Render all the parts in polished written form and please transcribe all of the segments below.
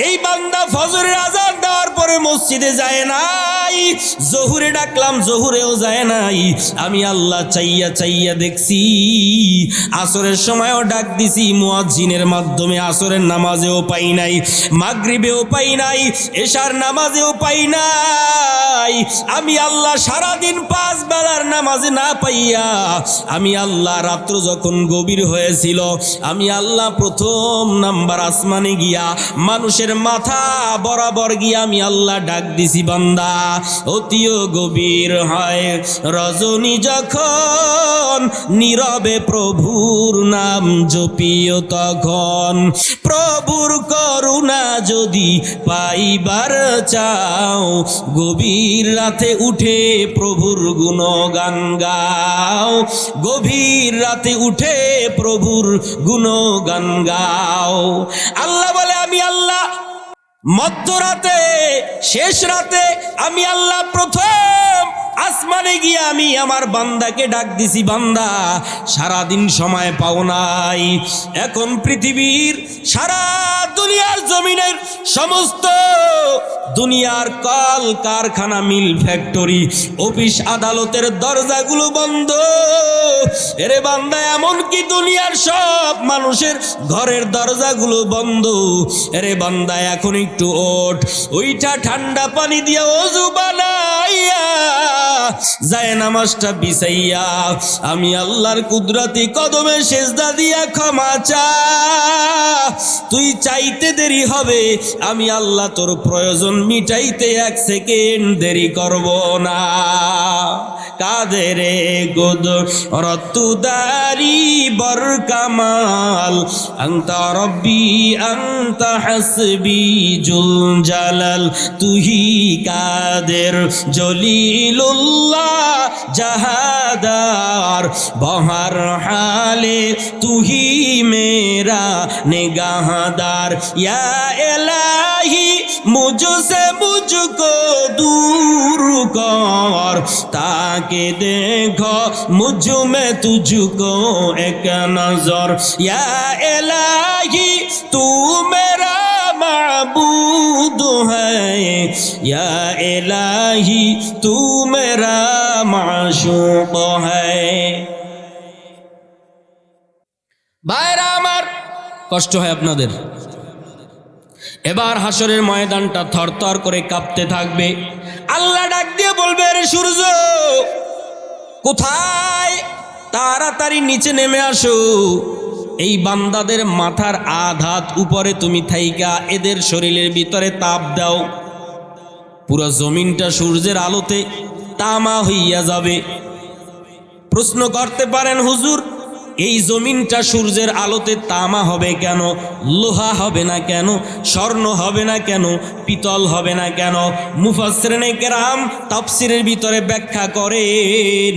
এই বান্দা ফজরের আজান দেওয়ার পরে মসজিদে যায় নাই, জোহরে ডাকলাম জোহরেও যায় নাই। আমি আল্লাহ চাইয়া চাইয়া দেখছি আসরের সময়ও ডাক দিছি মুয়াজ্জিনের মাধ্যমে, আসরের নামাজেও পাই নাই, মাগরিবেও পাই নাই, এশার নামাজেও পাই নাই। আমি আল্লাহ সারাদিন 5 বেলার নামাজে না পাইয়া আমি আল্লাহ রাত্র যখন গভীর হয়েছিল আমি আল্লাহ প্রথম নাম্বার আসমানে গিয়া মানুষের মাথা বরাবর গিয়া আমি আল্লাহ ডাক দিছি, বান্দা অতিও গভীর হয় রজনী যখন নীরবে প্রভুর নাম জপিও তখন, প্রভুর করুণা যদি পাইবার চাও গভীর রাতে উঠে প্রভুর গুণগান গাও, গভীর রাতে উঠে প্রভুর গুণগান গাও। আল্লাহ বলে আমি আল্লাহ মধ্যরাতে শেষ রাতে আমি আল্লাহ প্রথম আসমানে গিয়ে আমি আমার বান্দাকে ডাক দিছি, বান্দা সারাদিন সময় পাও নাই, এখন পৃথিবীর সারা দুনিয়ার জমিনের সমস্ত দুনিয়ার কল কারখানা মিল ফ্যাক্টরি অফিস আদালতের দরজাগুলো বন্ধ, এরে বান্দা এমনকি দুনিয়ার সব মানুষের ঘরের দরজাগুলো বন্ধ, এরে বান্দা এখন একটু ওঠ, ওইটা ঠান্ডা পানি দিয়া ওযু বানাইয়া যায় নামাজটা বিছাইয়া আমি আল্লাহর কুদরতি কদমে সেজদা দিয়া ক্ষমা চা, তুই চাইতে দেরি হবে আমি আল্লাহ তোর প্রয়োজন মিটাইতে 1 সেকেন্ড দেরি করব না। কাদেরে গোদ রতুদারি বর কামাল আনতা রব্বি আনতা হাসবি জুল জালাল, তুহি কাদের জলিলুল্লাহ জাহাদার বহর হালে তুহি মেরা নিগাহদার, ইয়া ইলাহি মুঝসে মুঝকো दूर कर ताके देखो मुझ में तुझको एक नजर, या इलाही तू मेरा माबूद है, या इलाही तू मेरा माशूक है। ভাইরা আমার কষ্ট হয় আপনাদের, এবার হাসরের ময়দানটা থরথর করে কাঁপতে থাকবে। আল্লাহ ডাক দিয়ে বলবে, রে সূর্য কোথায়, তাড়াতাড়ি নিচে নেমে আসো, এই বান্দাদের মাথার আধাত উপরে তুমি থাইকা এদের শরীরের ভিতরে তাপ দাও, পুরো জমিনটা সূর্যের আলোতে তামা হইয়া যাবে। প্রশ্ন করতে পারেন, হুজুর এই জমিনটা সূর্যের আলোতে তামা হবে কেন, লোহা হবে না কেন, স্বর্ণ হবে না কেন, পিতল হবে না কেন? মুফাসসিরিনে কেরাম তাফসীরের ভিতরে ব্যাখ্যা করেন,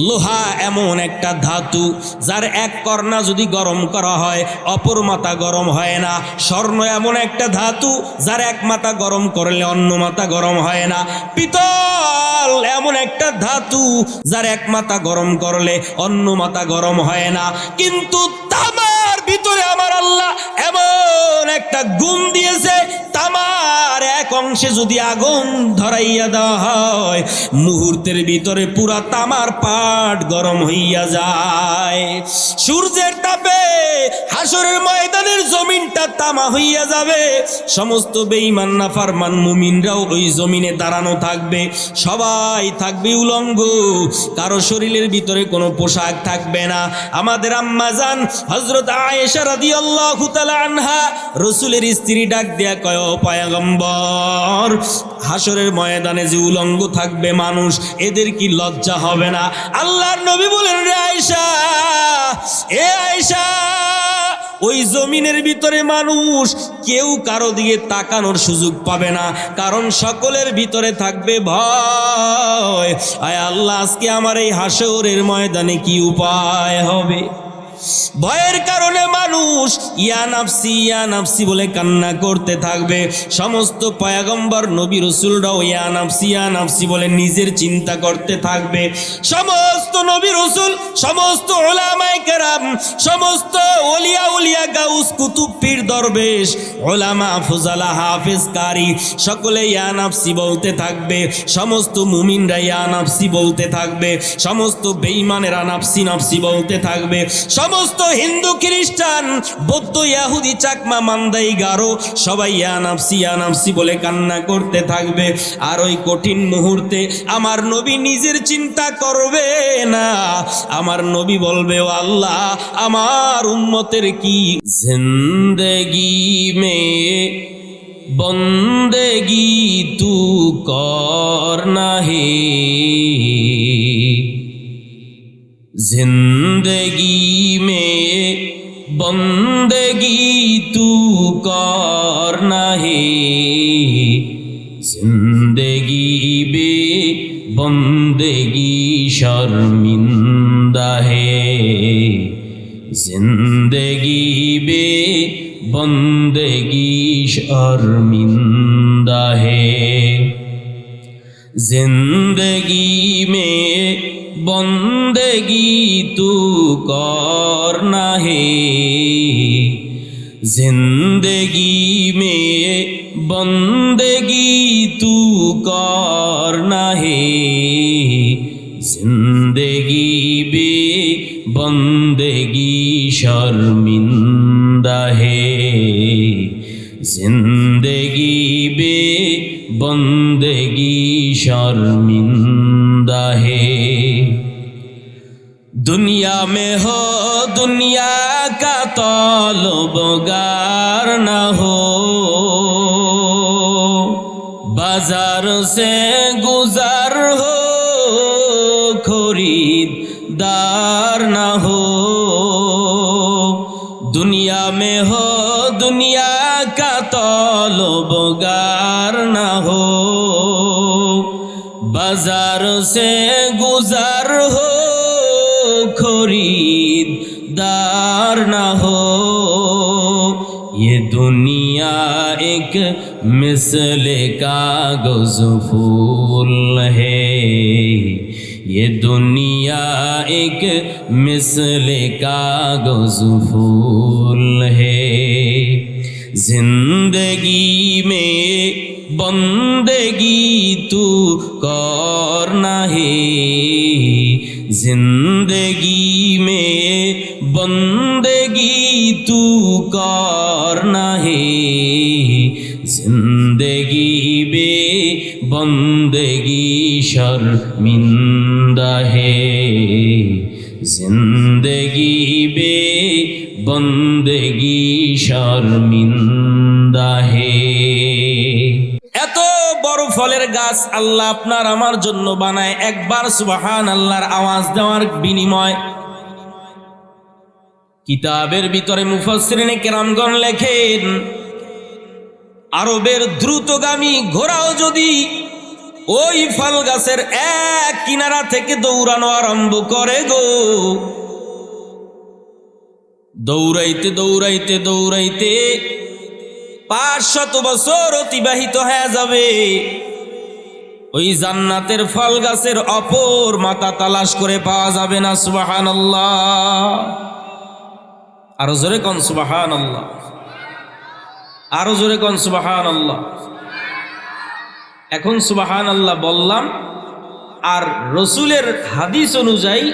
লোহা এমন একটা ধাতু যার এক কর্ণা যদি গরম করা হয় অপর মাথা গরম হয় না। স্বর্ণ এমন একটা ধাতু যার এক মাথা গরম করলে অন্য মাথা গরম হয় না। পিতল এমন একটা ধাতু যার এক মাথা গরম করলে অন্য মাথা গরম হয় না। কিন্তু তামার ভিতরে আমার আল্লাহ এমন একটা গুণ দিয়েছে, তামার এক অংশে যদি আগুন ধরাইয়া দেওয়া হয় মুহূর্তের ভিতরে পুরা তামার পাট গরম হইয়া যায়। সূর্যের তাপে হাসরের ময়দানের জমিনটা তামা হইয়া যাবে। সমস্ত বেঈমান নাফরমান মুমিনরাও ওই জমিনে দাঁড়ানো থাকবে, সবাই থাকবে উলঙ্গ, কারো শরীরের ভিতরে কোনো পোশাক থাকবে না। আমাদের আম্মা জান হযরত আয়েশা রাদিয়াল্লাহু তাআলা আনহা রাসূলের স্ত্রী ডাক দেয়া কয়, ও পয়গম্বর, হাসরের ময়দানে যে উলঙ্গ থাকবে মানুষ, এদের কি লজ্জা হবে না? আল্লাহর নবী বলেন, রে আয়েশা, এ আয়েশা, ওই জমিনের ভিতরে মানুষ কেউ কারো দিকে তাকানোর সুযোগ পাবে না, কারণ সকলের ভিতরে থাকবে ভয়। আয় আল্লাহ, আজকে আমার এই হাসরের ময়দানে কি উপায় হবে? ভয়ের কারণে মানুষ ইয়া নাফসি বলে কান্না করতে থাকবে। সমস্ত পয়গম্বর নবী রাসূলরাও ইয়া নাফসি বলে নিজের চিন্তা করতে থাকবে। সমস্ত নবী রাসূল, সমস্ত উলামায়ে কেরাম, সমস্ত ওলিয়া গাউস কুতুব পীর দরবেশ, উলামা ফুজালা হাফেজ কারি সকলে ইয়া নাফসি বলতে থাকবে। সমস্ত মুমিনরা ইয়া নাফসি বলতে থাকবে। সমস্ত বেঈমানেরা নাফসি বলতে থাকবে। সমস্ত হিন্দু, খ্রিস্টান, বৌদ্ধ, ইহুদি, চাকমা, মান্দাই, গারো সবাই ইয়া নাফসি বলে কান্না করতে থাকবে। আর ওই কঠিন মুহূর্তে আমার নবী নিজের চিন্তা করবে না, আমার নবী বলবে, ও আল্লাহ, আমার উম্মতের কি জিন্দেগি মে বন্দেগি তু করনা হে, जिंदगी में बंदगी तू करना है, जिंदगी बे बंदगी शर्मिंदा है, जिंदगी बे बंदगी शर्मिंदा है, जिंदगी में बंदगी तू करना है, जिंदगी में बंदगी तू करना है, जिंदगी बे बंदगी शर्मिंदा है, जिंदगी बे बंदगी शर्मिंदा है। दुनिया में हो दुनिया का तलबगार न हो, बाजार से गुजर हो खरीदार न हो, दुनिया में हो दुनिया का तलबगार न हो, बाजार से गुजर हो खरीदार ना हो, ये दुनिया एक मिसले कागज फूल है, ये दुनिया एक मिसले कागज फूल है, जिंदगी में बंदगी तू करना है, जिंदगी में बंदगी तू करना है, जिंदगी बे बंदगी शर्मिंदा है, जिंदगी बे बंदगी शर्मिंदा है। এত বড় ফলের গাছ আল্লাহ আপনার আমার জন্য বানায়, একবার সুবহানাল্লাহর আওয়াজ দেওয়ার বিনিময়। কিতাবের ভিতরে মুফাসসিরিনে কেরামগণ লেখেন, আরবের দ্রুতগামী ঘোড়াও যদি ওই ফল গাছের এক কিনারা থেকে দৌড়ানো আরম্ভ করে গো, দৌড়াইতে দৌড়াইতে দৌড়াইতে 500 বছর অতিবাহিত হয়ে যাবে, ওই জান্নাতের ফল গাছের অপর মাথা তালাশ করে পাওয়া যাবে না। সুবহানাল্লাহ, আরো জোরে কোন সুবহানাল্লাহ, আরো জোরে কোন সুবহানাল্লাহ। এখন সুবহানাল্লাহ বললাম, আর রসুলের হাদিস অনুযায়ী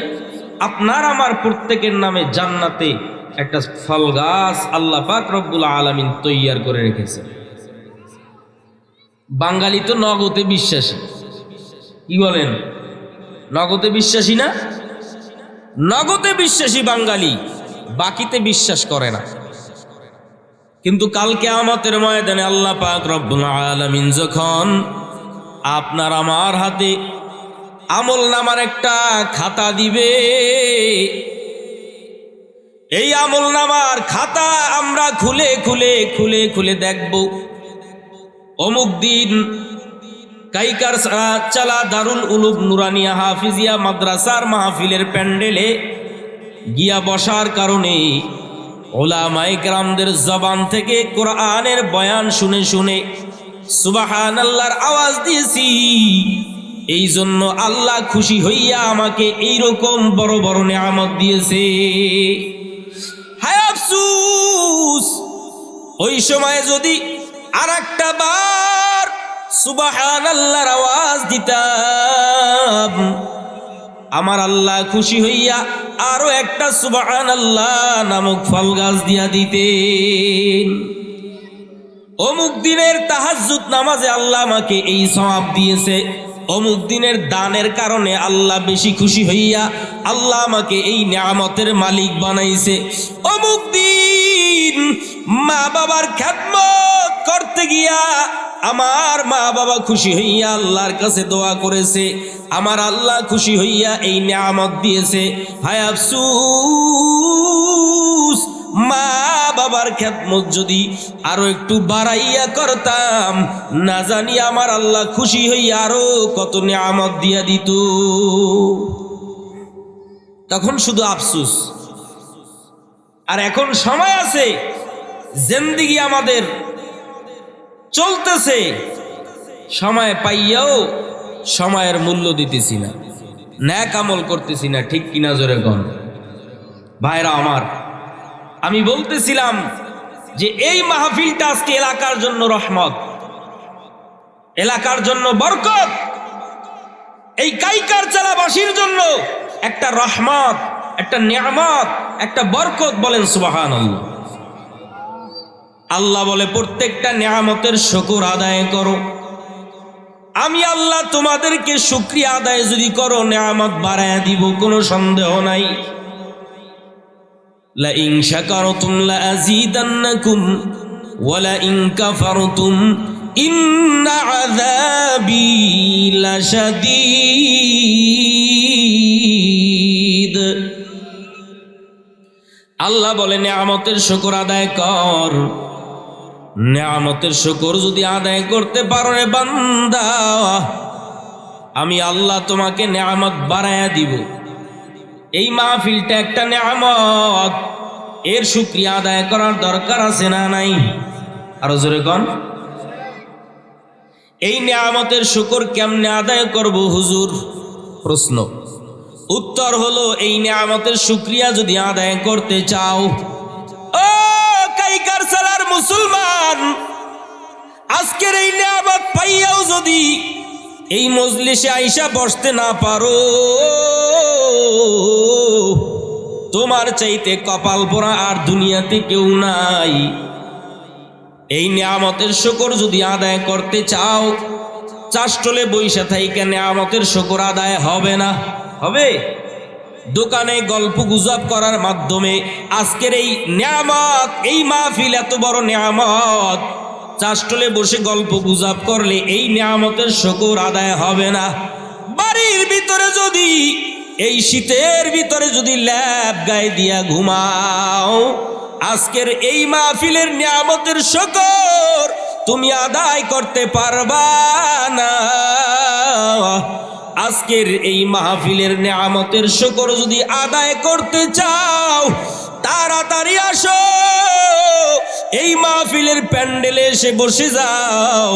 আপনার আমার প্রত্যেকের নামে জান্নাতে একটা ফল গাছ আল্লাহ পাক রব্বুল আলামিন তৈয়ার করে রেখেছে। বাঙালি তো নগদে বিশ্বাসী, কি বলেন? নগদে বিশ্বাসী না? নগদে বিশ্বাসী বাঙালি, বাকিতে বিশ্বাস করে না। কিন্তু কাল কিয়ামতের ময়দানে আল্লাহ পাক রব্বুল আলামিন যখন আপনার আমার হাতে আমল নামার একটা খাতা দিবে, এই আমল নামার খাতা আমরা খুলে খুলে খুলে খুলে দেখব, অমুক দিন কাইকার চালা দারুল উলুম নুরানিয়া হাফিজিয়া মাদ্রাসার মাহফিলের প্যান্ডেলে গিয়া বসার কারণে উলামায়ে কেরামদের জবান থেকে কোরআনের বয়ান শুনে শুনে সুবহানাল্লাহর আওয়াজ দিয়েছি। এই জন্য আল্লাহ খুশি হইয়া আমাকে এইরকম বড় বড় নিয়ামত দিয়েছে। হায় আফসোস, ওই সময় যদি আর একটা বার সুবহানাল্লাহর আওয়াজ দিতাম, আমার আল্লাহ খুশি হইয়া আরো একটা সুবহানাল্লাহ নামক ফল গাছ দিয়া দিতেন। অমুক দিনের তাহাজ্জুদ নামাজে আল্লাহ আমাকে এই সওয়াব দিয়েছে, অমুক দিনের দানের কারণে আল্লাহ বেশি খুশি হইয়া আল্লাহ আমাকে এই নিয়ামতের মালিক বানাইছে, অমুক দিন মা বাবার খেদমত করতে গিয়া আমার মা বাবা খুশি হইয়া আল্লাহর কাছে দোয়া করেছে, আমার আল্লাহ খুশি হইয়া এই নিয়ামত দিয়েছে। হায় আফসোস, মা বাবার খেদমত যদি আরো একটু বাড়াইয়া করতাম, না জানি আমার আল্লাহ খুশি হইয়া আরো কত নিয়ামত দিয়া দিত। তখন শুধু আফসোস। আর এখন সময় আছে, জিন্দেগি আমাদের চলতেছে, সময় পাইয়াও সময়ের মূল্য দিতেছি না, ন্যাক আমল করতেছি না। ঠিক কিনা জোরে কোন ভাইরা আমার, আমি বলতেছিলাম যে এই মাহফিলটা আজকে এলাকার জন্য রহমত, এলাকার জন্য বরকত, এই কাইকারচালাবাসীর জন্য একটা রহমত, একটা নিয়ামত, একটা বরকত। বলেন সুবহানাল্লাহ। আল্লাহ বলে প্রত্যেকটা নিয়ামতের শুকর আদায় করো। আমি আল্লাহ তোমাদেরকে শুকরিয়া আদায় যদি করো, নিয়ামত বাড়ায়া দিব, কোনো সন্দেহ নাই। লা ইন শাকারতুম লা আযীদান্নাকুম ওয়া লা ইন কাফারতুম ইন্না আযাবী লাশাদীদ। আল্লাহ বলে নিয়ামতের শুকর আদায় কর। নিয়ামতের শুকর যদি আদায় করতে পারো রে বান্দা, আমি আল্লাহ তোমাকে নিয়ামত বাড়ায়া দিব। এই মাহফিলটা একটা নিয়ামত, এর শুকরিয়া আদায় করার দরকার আছে না নাই? আরো জোরে কোন। এই নিয়ামতের শুকর কেমনে আদায় করব হুজুর? প্রশ্ন। উত্তর হলো, এই নিয়ামতের শুকরিয়া যদি আদায় করতে চাও, ও কাইকারসালার মুসলমান, আজকের এই নিয়ামত পাইয়াও যদি এই মজলিসে আইসা বসতে না পারো, তোমার চাইতে কপাল পোড়া আর দুনিয়াতে কেউ নাই। এই নিয়ামতের শুকর যদি আদায় করতে চাও, চাষটলে বইসা থাইকা নিয়ামতের শুকর আদায় হবে না? হবে। দোকানে গল্প গুজব করার মাধ্যমে আজকের এই নিয়ামত, এই মাহফিল এত বড় নিয়ামত, চাষটলে বসে গল্প গুজব করলে এই নিয়ামতের শুকর আদায় হবে না। বাড়ির ভিতরে যদি এই শীতের ভিতরে যদি ল্যাপ গায়ে দিয়া ঘুমাও, আজকের এই মাহফিলের নিয়ামতের শুকর তুমি আদায় করতে পারবা না। আজকের এই মাহফিলের নিয়ামতের শুকর যদি আদায় করতে চাও, তাড়াতাড়ি আসো, এই মাহফিলের প্যান্ডেলে এসে বসে যাও।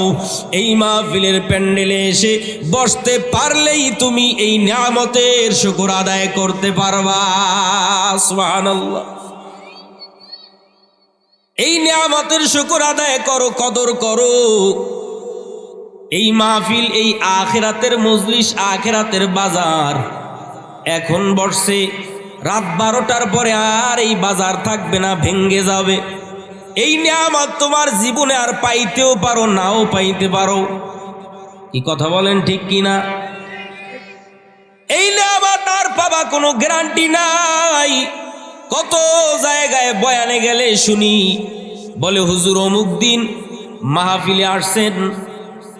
এই মাহফিলের প্যান্ডেলে এসে বসতে পারলেই তুমি এই নিয়ামতের শুকর আদায় করতে পারবা। সুবহানাল্লাহ। এই নিয়ামতের শুকর আদায় করো, কদর করো। এই মাহফিল, এই আখিরাতের মজলিস, আখিরাতের বাজার। এখন বসছে, রাত 12টার পরে আর এই বাজার থাকবে না, ভেঙ্গে যাবে। এই নিয়ামত তোমার জীবনে আর পাইতেও পারো, নাও পাইতে পারো। কি কথা বলেন, ঠিক কিনা? এই নিয়ামত আর পাবা কোনো গ্যারান্টি নাই। কত জায়গায় বয়ানে গেলে শুনি, বলে হুজুর অমুক দিন মাহফিলে আসছেন,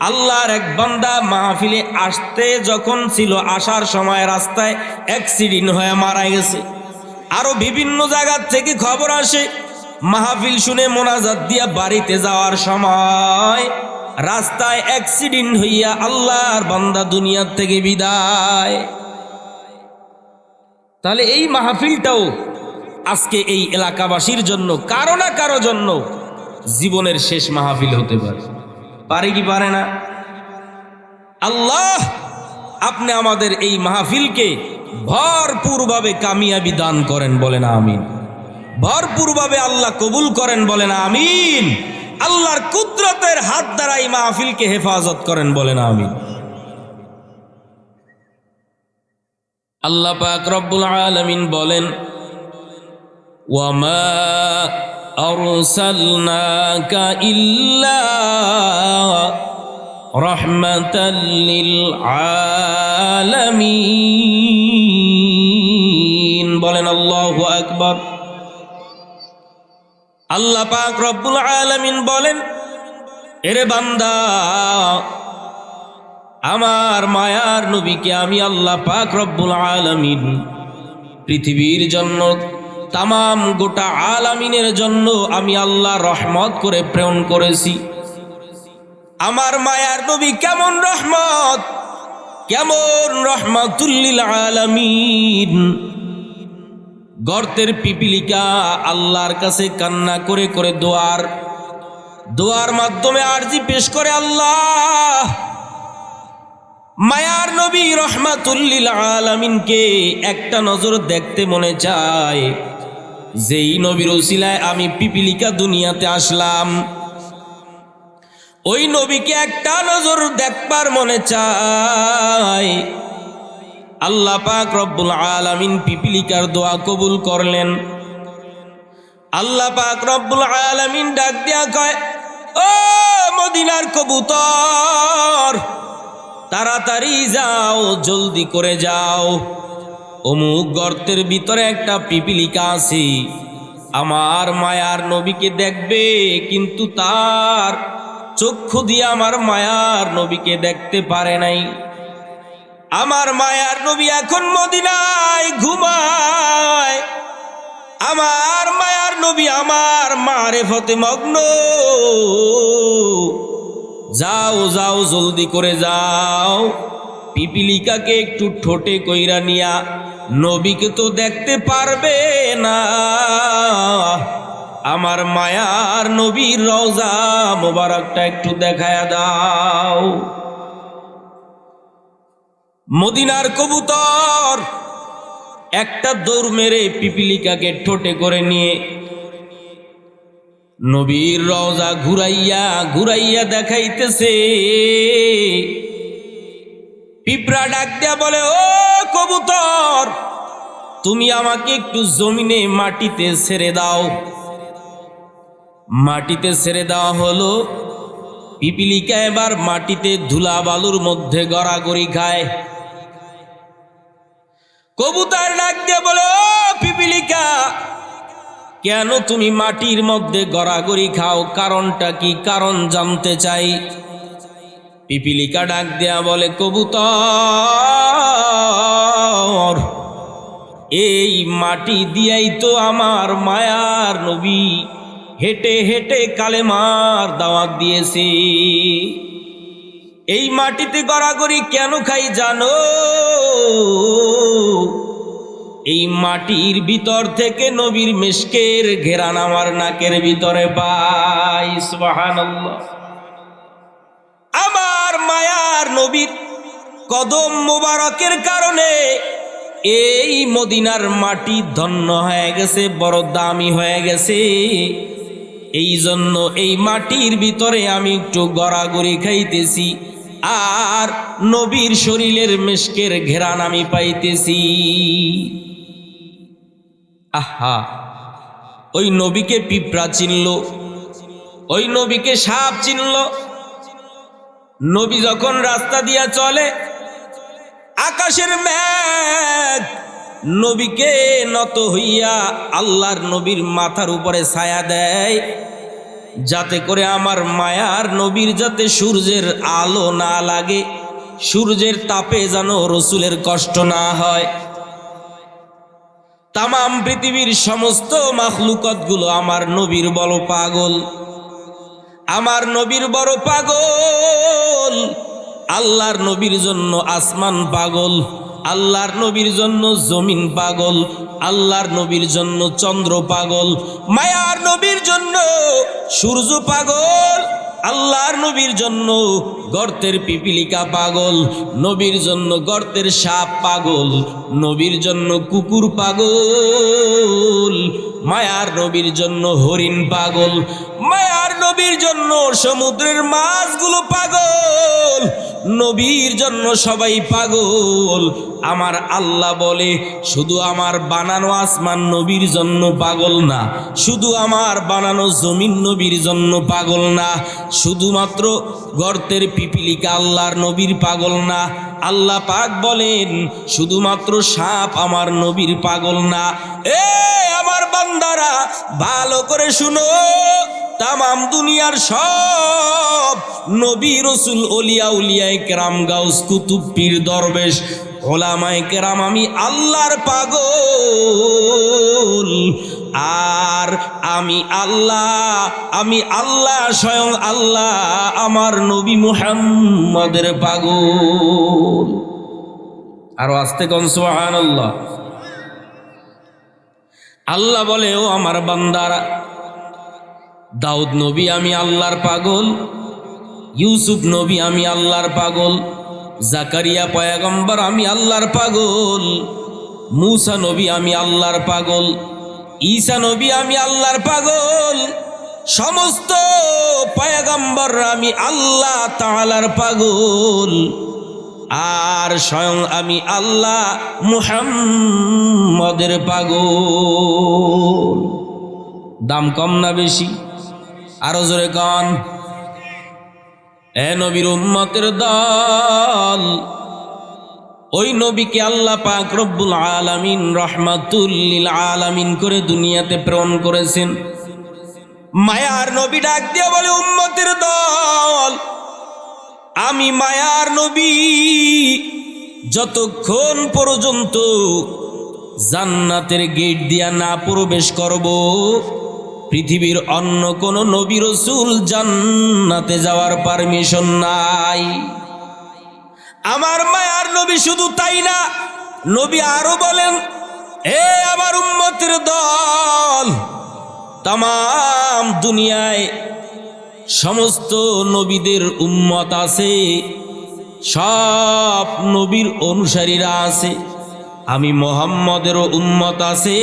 আল্লাহর এক বান্দা মাহফিলে আসতে যখন ছিল, আসার সময় রাস্তায় অ্যাক্সিডেন্ট হয়ে মারা গেছে। আরো বিভিন্ন জায়গা থেকে খবর আসে, মাহফিল শুনে মোনাজাত দিয়া বাড়িতে যাওয়ার সময় রাস্তায় অ্যাক্সিডেন্ট হইয়া আল্লাহর বান্দা দুনিয়ার থেকে বিদায়। তাহলে এই মাহফিলটাও আজকে এই এলাকাবাসীর জন্য কারো না কারো জন্য জীবনের শেষ মাহফিল হতে পারে। পারে কি পারে না? আল্লাহ আপনি আমাদের এই মাহফিলকে ভরপুরভাবে কামিয়াবি দান করেন, বলেন আমিন। ভরপুরভাবে আল্লাহ কবুল করেন, বলেন আমিন। আল্লাহর কুদরতের হাত দ্বারা এই মাহফিলকে হেফাজত করেন, বলেন আমিন। আল্লাহ পাক রব্বুল আলামিন বলেন, ওয়ামা আরসালনাকা ইল্লা রাহমাতাল লিল আলামিন, বলেন আল্লাহু আকবার। আল্লাহ পাক রব্বুল আলামিন বলেন, এরে বান্দা, আমার মায়ার নবীকে আমি আল্লাহ পাক রব্বুল আলামিন পৃথিবীর জন্য, তামাম গোটা আলামিনের জন্য আমি আল্লাহ রহমত করে প্রেরণ করেছি। আমার মায়ার নবী কেমন রহমত, কেমন রহমাতুল লিল আলামিন। গর্তের পিপিলিকা আল্লাহর কাছে কান্না করে করে দোয়ার মাধ্যমে আরজি পেশ করে, আল্লাহ মায়ার নবী রহমাতুল লিল আলামিনকে একটা নজর দেখতে মনে চায়। যেই নবীর উসিলায় আমি পিপিলিকা দুনিয়াতে আসলাম, ওই নবীকে একটা নজর দেখবার মনে চায়। আল্লাহ পাক রব্বুল আলামিন পিপিলিকার দোয়া কবুল করলেন। আল্লাহ পাক রব্বুল আলামিন ডাক দিয়া কয়, ও মদিনার কবুতর, তাড়াতাড়ি যাও, জলদি করে যাও, অমুক গর্তের ভিতরে একটা পিপিলিকা আছে, আমার মায়ার নবীকে দেখবে, কিন্তু তার চক্ষু দিয়ে আমার মায়ার নবীকে দেখতে পারে নাই। আমার মায়ার নবী এখন মদিনায় ঘুমায়, আমার মায়ার নবী আমার মারেফতে মগ্ন। যাও যাও, জলদি করে যাও, পিপিলিকাকে একটু ঠোঁটে কইরা নিয়া, নবীকে তো দেখতে পারবে না, আমার মায়ার নবীর রওজা মোবারকটা একটু দেখায়া দাও। মদিনার কবুতর একটা দৌড় মেরে পিপিলিকাকে ঠোঁটে করে নিয়ে নবীর রওজা ঘুরাইয়া ঘুরাইয়া দেখাইতেছে। পিঁপড়া ডাক দিয়া বলে, ও কবুতর, তুমি আমাকে একটু জমিনে মাটিতে ছেড়ে দাও। মাটিতে ছেড়ে দেওয়া হলো। পিপিলিকা এবার মাটিতে ধুলা বালুর মধ্যে গড়াগড়ি খায়। কবুতর ডাক দিয়ে বলে, ও পিপিলিকা, কেন তুমি মাটির মধ্যে গড়াগড়ি খাও, কারণটা কি, কারণ জানতে চাই। পিপিলিকা ডাক দেয়া বলে, কবুতর, এই মাটি দিয়াই তো আমার মায়ার নবী হেঁটে হেঁটে কালেমার দাওয়াত দিয়েছে। এই মাটিতে গড়াগড়ি কেন খাই জানো? এই মাটির ভিতর থেকে নবীর মেশকের ঘেরান আমার নাকের ভিতরে পাই। সুবহানাল্লাহ। আমার মায়ার নবীর কদম মোবারকের কারণে এই মদিনার মাটি ধন্য হয়ে গেছে, বড় দামি হয়ে গেছে। এই জন্য এই মাটির ভিতরে আমি একটু গড়াগড়ি খাইতেছি, আর নবীর শরীরের মেশকের ঘেরান আমি পাইতেছি। আহা, ওই নবীকে পিঁপড়া চিনল, ওই নবীকে সাপ চিনল। নবী যখন রাস্তা দিয়া চলে, আকাশের মেঘ নবীকে নত হইয়া আল্লাহর নবীর মাথার উপরে ছায়া দেয়, যাতে করে আমার মায়ার নবীর যাতে সূর্যের আলো না লাগে, সূর্যের তাপে যেন রসুলের কষ্ট না হয়। তামাম পৃথিবীর সমস্ত মাখলুকত গুলো আমার নবীর বড় পাগল, আমার নবীর বড় পাগল। আল্লাহর নবীর জন্য আসমান পাগল, আল্লাহর নবীর জন্য জমিন পাগল, আল্লাহর নবীর জন্য চন্দ্র পাগল, মায়ার নবীর জন্য সূর্য পাগল, আল্লাহর নবীর জন্য গর্তের পিপিলিকা পাগল, নবীর জন্য গর্তের সাপ পাগল, নবীর জন্য কুকুর পাগল, মায়ার নবীর জন্য হরিণ পাগল, মায়ার নবীর জন্য সমুদ্রের মাছগুলো পাগল, নবীর জন্য সবাই পাগল। আমার আল্লাহ বলে শুধু আমার বানানো আসমান নবীর জন্য পাগল না, শুধু আমার বানানো জমিন নবীর জন্য পাগল না, শুধুমাত্র গর্তের পিপিলিকা আল্লাহর নবীর পাগল না। আল্লাহ পাক বলেন শুধুমাত্র সাপ আমার নবীর পাগল না। এ আমার বান্দারা ভালো করে শুনো, তামাম দুনিয়ার সব নবী রসুল ওলিয়া উলিয়ায়ে কেরাম গাউস কুতুব পীর দরবেশ ওলামায়ে কেরাম আমি আল্লাহর পাগল, আর আমি আল্লাহ স্বয়ং আল্লাহ আমার নবী মুহাম্মদের পাগল। আরো আস্তে কোন সুবহানাল্লাহ। আল্লাহ বলে ও আমার বান্দারা, দাউদ নবী আমি আল্লাহর পাগল, ইউসুফ নবী আমি আল্লাহর পাগল, জাকারিয়া পয়গম্বর আমি আল্লাহর পাগল, মূসা নবী আমি আল্লাহর পাগল, ঈসা নবী আমি আল্লাহর পাগল, সমস্ত পয়গম্বর আমি আল্লাহ তাআলার পাগল, আর স্বয়ং আমি আল্লাহ মুহাম্মদের পাগল। দাম কম না বেশি? আরো জোরে কন। এ নবীর উম্মতের দল, ওই নবীকে আল্লাহ পাক রব্বুল আলামিন রহমাতুল লিল আলামিন করে দুনিয়াতে প্রেরণ করেছেন। মায়ার নবী ডাক দিয়ে বলে উম্মতের দল, আমি মায়ার নবী যতক্ষণ পর্যন্ত জান্নাতের গেট দিয়া না প্রবেশ করব, পৃথিবীর অন্য কোন নবী রাসূল জান্নাতে যাওয়ার পারমিশন নাই। আমার মায়ার নবী শুধু তাই না, নবী আরো বলেন, এ আমার উম্মতের দল, তামাম দুনিয়ায় সমস্ত নবীদের উম্মত আছে, সব নবীর অনুসারীরা আছে, আমি মুহাম্মদেরও উম্মত আছে।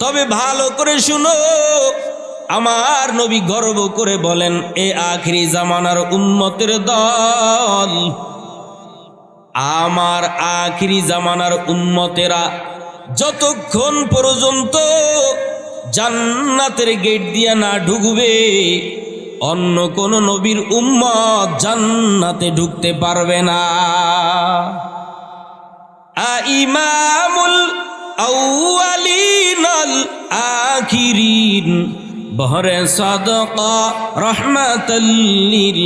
তবে ভালো করে শুনো, আমার নবী গর্ব করে বলেন, এ আখিরি জামানার উম্মতের দল, আমার আখিরি জামানার উম্মতেরা যতক্ষণ পর্যন্ত জান্নাতের গেট দিয়া না ঢুকবে, অন্য কোন নবীর উম্মত জান্নাতে ঢুকতে পারবে না। ইমামুল আউয়ালিন আল আখিরিন বহরে সাদকা রহমাতাল লিল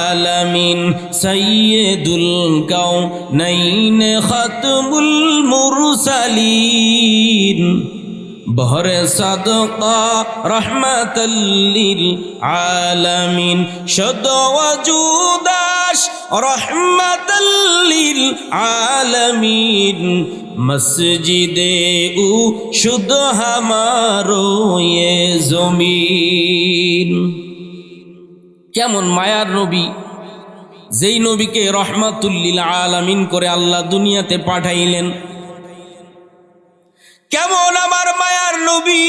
আলামিন সাইয়্যিদুল কাউনাইন খাতমুল মুরসালিন বহরে সাদকা রহমাতাল লিল আলামিন শদ ওয়াজুদাশ রহমাতাল লিল আলামিন মসজিদে উ শুদ্ধ হামারো ये জমিন। কেমন মায়ার নবী, যেই নবীকে রহমাতুল লিল আলামিন করে আল্লাহ দুনিয়াতে পাঠাইলেন। কেমন আমার মায়ার নবী,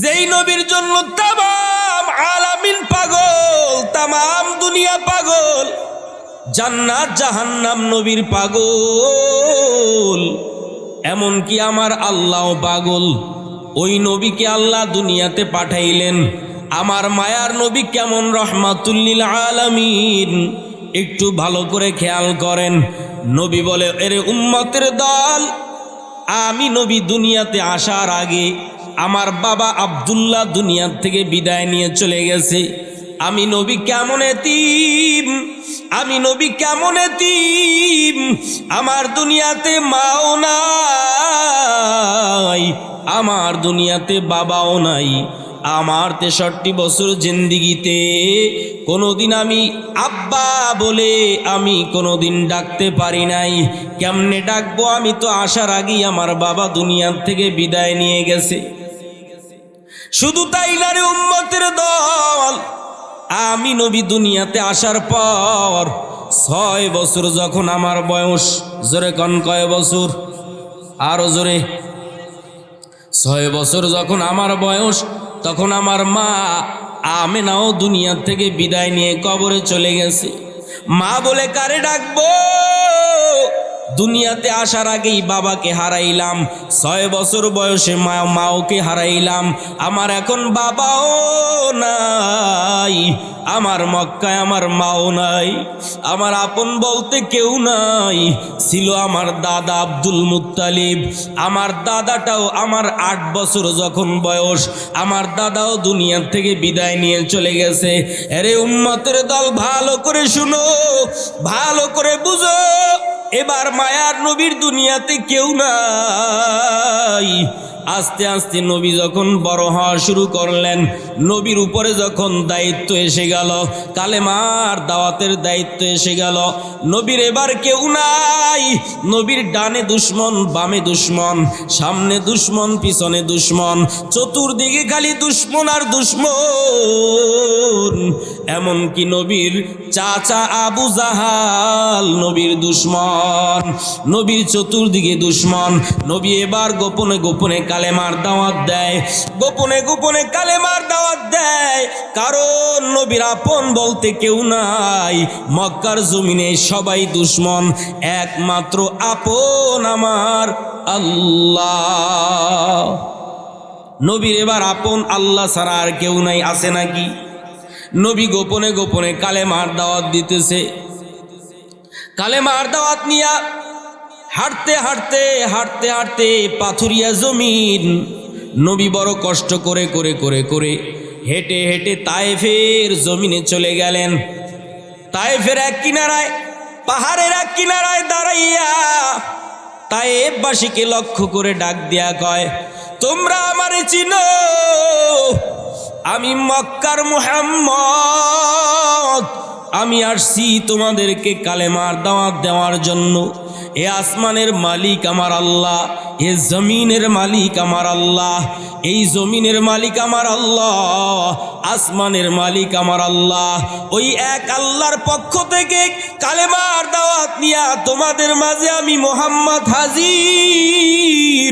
যেই নবীর জন্য তামাম আলামিন পাগল, তামাম দুনিয়া পাগল, জান্নাত জাহান্নাম নবীর পাগল, এমনকি আমার আল্লাহ পাগল। ওই নবীকে আল্লাহ দুনিয়াতে পাঠাইলেন। আমার মায়ার নবী কেমন রহমাতুল লিল আলামিন, একটু ভালো করে খেয়াল করেন। নবী বলে, এরে উম্মতের দল, আমি নবী দুনিয়াতে আসার আগে আমার বাবা আব্দুল্লাহ দুনিয়া থেকে বিদায় নিয়ে চলে গেছে। আমি নবী কেমন এতিম, আমি নবী কেমন এতিম, আমার দুনিয়াতে মাও নাই, আমার দুনিয়াতে বাবাও নাই, আমার 63 বছর জিন্দিগিতে কোনোদিন আমি আব্বা বলে আমি কোনোদিন ডাকতে পারি নাই। কেমনে ডাকবো? আমি তো আসার আগেই আমার বাবা দুনিয়ার থেকে বিদায় নিয়ে গেছে। শুধু তাই না রে উম্মতের দল, আমি নবী দুনিয়াতে আসার পর 6 বছর যখন আমার বয়স, জোরে কন কয় বছর? আরো জোরে। 6 বছর যখন আমার বয়স, তখন আমার মা আমেনাও দুনিয়া থেকে বিদায় নিয়ে কবরে চলে গেছে। মা বলে কারে ডাকবো? দুনিয়াতে আসার আগেই বাবাকে হারাইলাম, 6 বছর বয়সে মাওকে হারাইলাম। আমার এখন বাবাও নাই, আমার মক্কায় আমার মাও নাই, আমার আপন বলতে কেউ নাই। ছিল আমার দাদা আব্দুল মুত্তালিব। আমার দাদাটাও আমার 8 বছর যখন বয়স, আমার দাদাও দুনিয়ার থেকে বিদায় নিয়ে চলে গেছে। আরে উম্মতের দল, ভালো করে শুনো, ভালো করে বুঝো। এবার মায়ার নবীর দুনিয়াতে কেউ নাই। আস্তে আস্তে নবী যখন বড় হওয়া শুরু করলেন, নবীর উপরে যখন দায়িত্ব এসে গেল, কালেমার দাওয়াতের দায়িত্ব এসে গেল, নবীর এবার কেউ নাই। নবীর ডানে দুশ্মন, বামে দুশ্মন, সামনে দুশ্মন, পিছনে দুশ্মন, চতুর্দিকে খালি দুশ্মন আর দুশ্মন। এমনকি নবীর চাচা আবু জাহাল নবীর দুশ্মন, নবীর চতুর্দিকে দুশ্মন। নবী এবার গোপনে গোপনে কালেমার দাওয়াত দেয়, গোপনে গোপনে কালেমার দাওয়াত দেয়, কারণ নবীর আপন বলতে কেউ নাই। মক্কার জমিনে সবাই দুশ্মন, একমাত্র আপন আমার আল্লাহ। নবীর এবার আপন আল্লাহ ছাড়া আর কেউ নাই, আছে নাকি? নবী গোপনে গোপনে কালেমার দাওয়াত দিতেছে। কালেমার দাওয়াত নিয়া হাঁটতে হাঁটতে হাঁটতে হাঁটতে পাথুরিয়া জমিন, নবী বড় কষ্ট করে করে করে করে হেঁটে হেঁটে তায়েফের জমিনে চলে গেলেন। তায়েফের এক কিনারায়, পাহাড়ের এক কিনারায় দাঁড়াইয়া তায়েফবাসীকে লক্ষ্য করে ডাক দিয়া কয়, তোমরা আমারে চিনো? আমি মক্কার মুহাম্মদ। আমি আসছি তোমাদেরকে কালেমার দাওয়াত দেওয়ার জন্য। এ আসমানের মালিক আমার আল্লাহ, এ জমিনের মালিক আমার আল্লাহ, এই জমিনের মালিক আমার আল্লাহ, আসমানের মালিক আমার আল্লাহ। ওই এক আল্লাহর পক্ষ থেকে কালেমার দাওয়াত নিয়া তোমাদের মাঝে আমি মুহাম্মদ হাজির।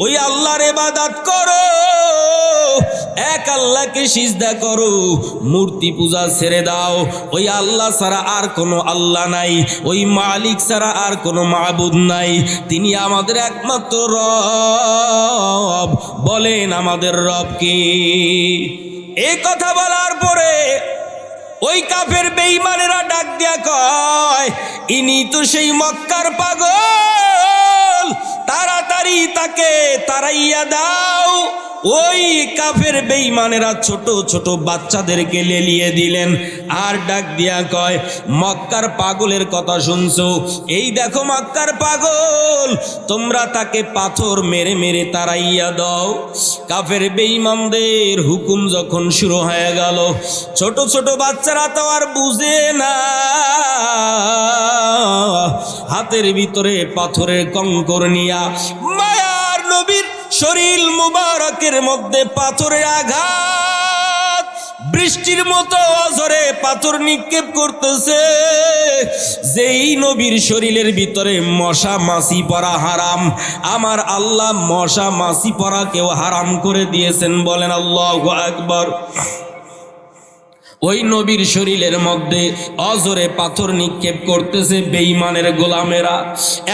ওই আল্লাহর ইবাদত করো, এক আল্লাহকে সিজদা করো, মূর্তি পূজা ছেড়ে দাও। ওই আল্লাহ ছাড়া আর কোনো আল্লাহ নাই, ওই মালিক ছাড়া আর কোনো মাবুদ নাই। তিনি আমাদের একমাত্র রব। বলেন আমাদের রব কে? এই কথা বলার পরে ওই কাফের বেঈমানেরা ডাক দিয়া কয়, ইনি তো সেই মক্কার পাগল, তাড়াতাড়ি তাকে তাড়াইয়া দাও। ওই কাফের বেঈমানেরা ছোট ছোট বাচ্চাদেরকে লেলিয়ে দিলেন, আর ডাক দিয়া কয়, মক্কার পাগলের কথা শুনছো? এই দেখো মক্কার পাগল, তোমরা তাকে পাথর মেরে মেরে তাড়াইয়া দাও। কাফের বেঈমানদের হুকুম যখন শুরু হয়ে গেল, ছোট ছোট বাচ্চারা তো আর বুঝে না, হাতের ভিতরে পাথরের কঙ্কর নিয়া মায়ার নবীর শরীর মুবারকের মধ্যে পাথরের আঘাত, বৃষ্টির মতো অঝরে পাথর নিক্ষেপ করতেছে। যেই নবীর শরীরের ভিতরে মশা মাছি পড়া হারাম, আমার আল্লাহ মশা মাছি পড়াকেও হারাম করে দিয়েছেন। বলেন আল্লাহু আকবার। ওই নবীর শরীরের মধ্যে অজরে পাথর নিক্ষেপ করতেছে বেঈমানের গোলামেরা,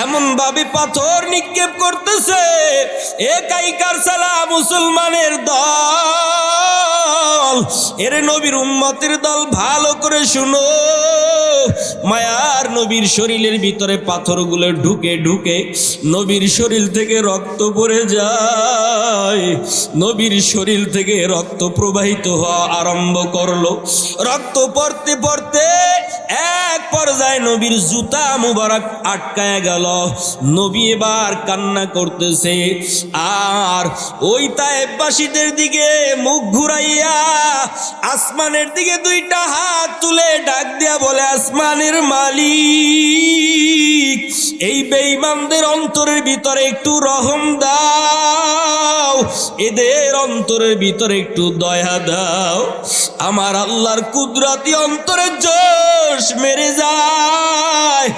এমন ভাবে পাথর নিক্ষেপ করতেছে, একাইকার সালা মুসলমানের দল, এর নবীর উম্মতের দল, ভালো করে শুনো। মায়ার নবীর শরীরের ভিতরে পাথরগুলো ঢুকে ঢুকে নবীর শরীর থেকে রক্ত পড়ে যায়। নবীর শরীর থেকে রক্ত প্রবাহিত হওয়া আরম্ভ করলো। রক্ত পড়তে পড়তে এক পর্যায়ে নবীর জুতা মুবারক আটকায় গেল। নবী এবার কান্না করতেছে, আর ওই তায়েববাসীদের দিকে মুখ ঘুরাইয়া আসমানের দিকে দুইটা হাত তুলে ডাক দিয়া বলে, আসমানের মালিক, এই বেঈমানদের অন্তরের ভিতরে একটু রহম দাও, এদের অন্তরের ভিতরে একটু দয়া দাও। আমার আল্লাহর কুদরতি অন্তরে জোশ মেরে যায়।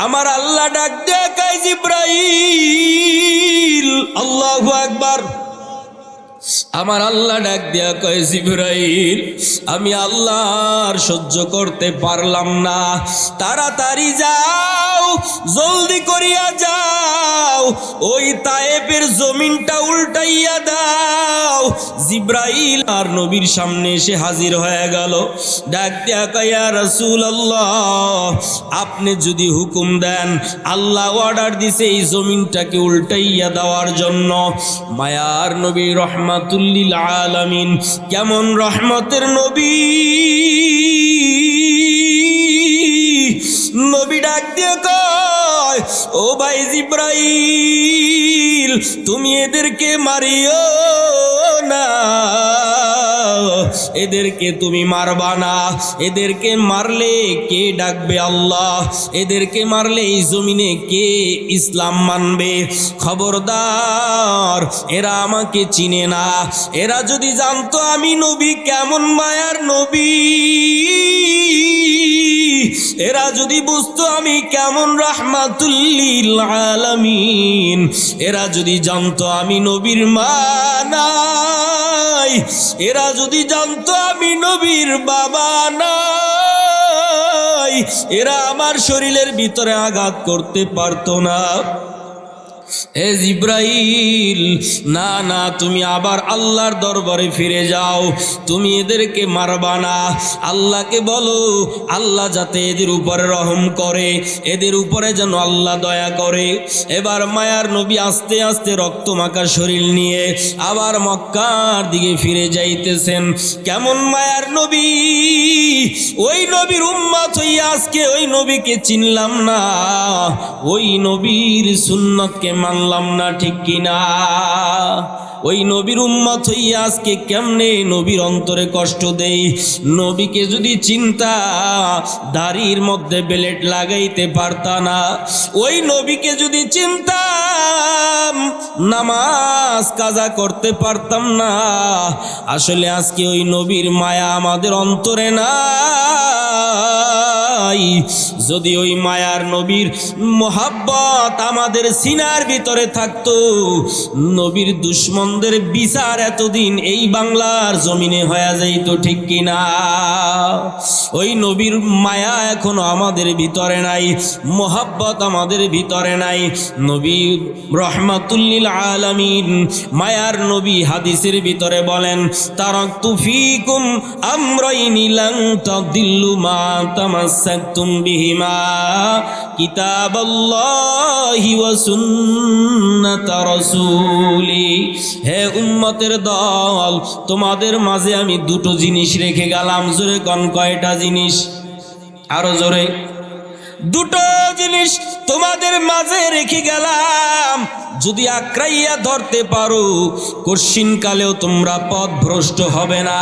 আমার আল্লাহ ডাক দিয়া কয়, জিবরাইল, আল্লাহু আকবার। আমার আল্লাহ ডাক দিয়া কয়, জিবরাইল, আমি আল্লাহর সহ্য করতে পারলাম না, তাড়াতাড়ি যাও, জলদি করিয়া যাও, ওই তায়েবের জমিনটা উল্টাইয়া দাও। জিবরাইল আর নবীর সামনে এসে হাজির হয়ে গেল। ডাক দিয়া কয়, ইয়া রাসূলুল্লাহ, আপনি যদি হুকুম দেন, আল্লাহ অর্ডার দিছে এই জমিনটাকে উল্টাইয়া দেওয়ার জন্য। মায়ার নবী রহমাতুল্লিল আলামিন, কেমন রহমতের নবী, নবী ডাক দিয়ে কয়, ও ভাই জিবরাইল, তুমি এদেরকে মারিও না, এদেরকে তুমি মারবা না। এদেরকে মারলে কে ডাকবে আল্লাহ? এদেরকে মারলে এই জমিনে কে ইসলাম মানবে? খবরদার, এরা আমাকে চিনে না। এরা যদি জানতো আমি নবী, কেমন মায়ার নবী, এরা যদি বুঝতো আমি কেমন রাহমাতুল্লিল আলামিন, এরা যদি জানতো আমি নবীর মা নাই, এরা যদি জানতো আমি নবীর বাবা নাই, এরা আমার শরীরের ভিতরে আঘাত করতে পারতো না। এ জিবরাইল, না না, তুমি আবার আল্লাহর দরবারে ফিরে যাও, তুমি এদেরকে মারবা না। আল্লাহকে বলো, আল্লাহ যাতে এদের উপরে রহম করে, এদের উপরে যেন আল্লাহ দয়া করে। এবার মায়ার নবী আস্তে আস্তে রক্তমাখা শরীর নিয়ে আবার মক্কার দিকে ফিরে যাইতেছেন। কেমন মায়ার নবী, ওই নবীর উম্মত হইয়া আজকে ওই নবীকে চিনলাম না, ওই নবীর সুন্নতকে মানলাম না, ঠিক কিনা? ওই নবীর উম্মত হইয়া আজকে কেমনে নবীর অন্তরে কষ্ট দেই। নবীকে যদি চিন্তা, দাড়ির মধ্যে বেলেট লাগাইতে পারতা না। ওই নবীকে যদি চিন্তাম, নামাজ কাজা করতে পারতাম না। আসলে আজকে ওই নবীর মায়া আমাদের অন্তরে নাই। যদি ওই মায়ার নবীর মোহাব্বত আমাদের সিনার ভিতরে থাকতো, নবীর দুশ্মনদের বিচার এতদিন এই বাংলার জমিনে হয়ে যাইত, ঠিক কিনা? ওই নবীর মায়া এখনো আমাদের ভিতরে নাই, মোহাব্বত আমাদের ভিতরে নাই। নবী রহমাতুল্লিল আলামিন, মায়ার নবী হাদিসের ভিতরে বলেন, তারাকতু ফীকুম আমরাইনি লান তাদিল্লু মা তামাসসাকতুম বিহিমা কিতাবাল্লাহি ওয়া সুন্নাত রাসূলি। হে উম্মতের দল, তোমাদের মাঝে আমি দুটো জিনিস রেখে গেলাম। জোরে কোন, কয়টা জিনিস? আরো জোরে। দুটো জিনিস তোমাদের মাঝে রেখে গেলাম, যদি আঁকড়াইয়া ধরতে পারো, কশিনকালেও তোমরা পথভ্রষ্ট হবে না,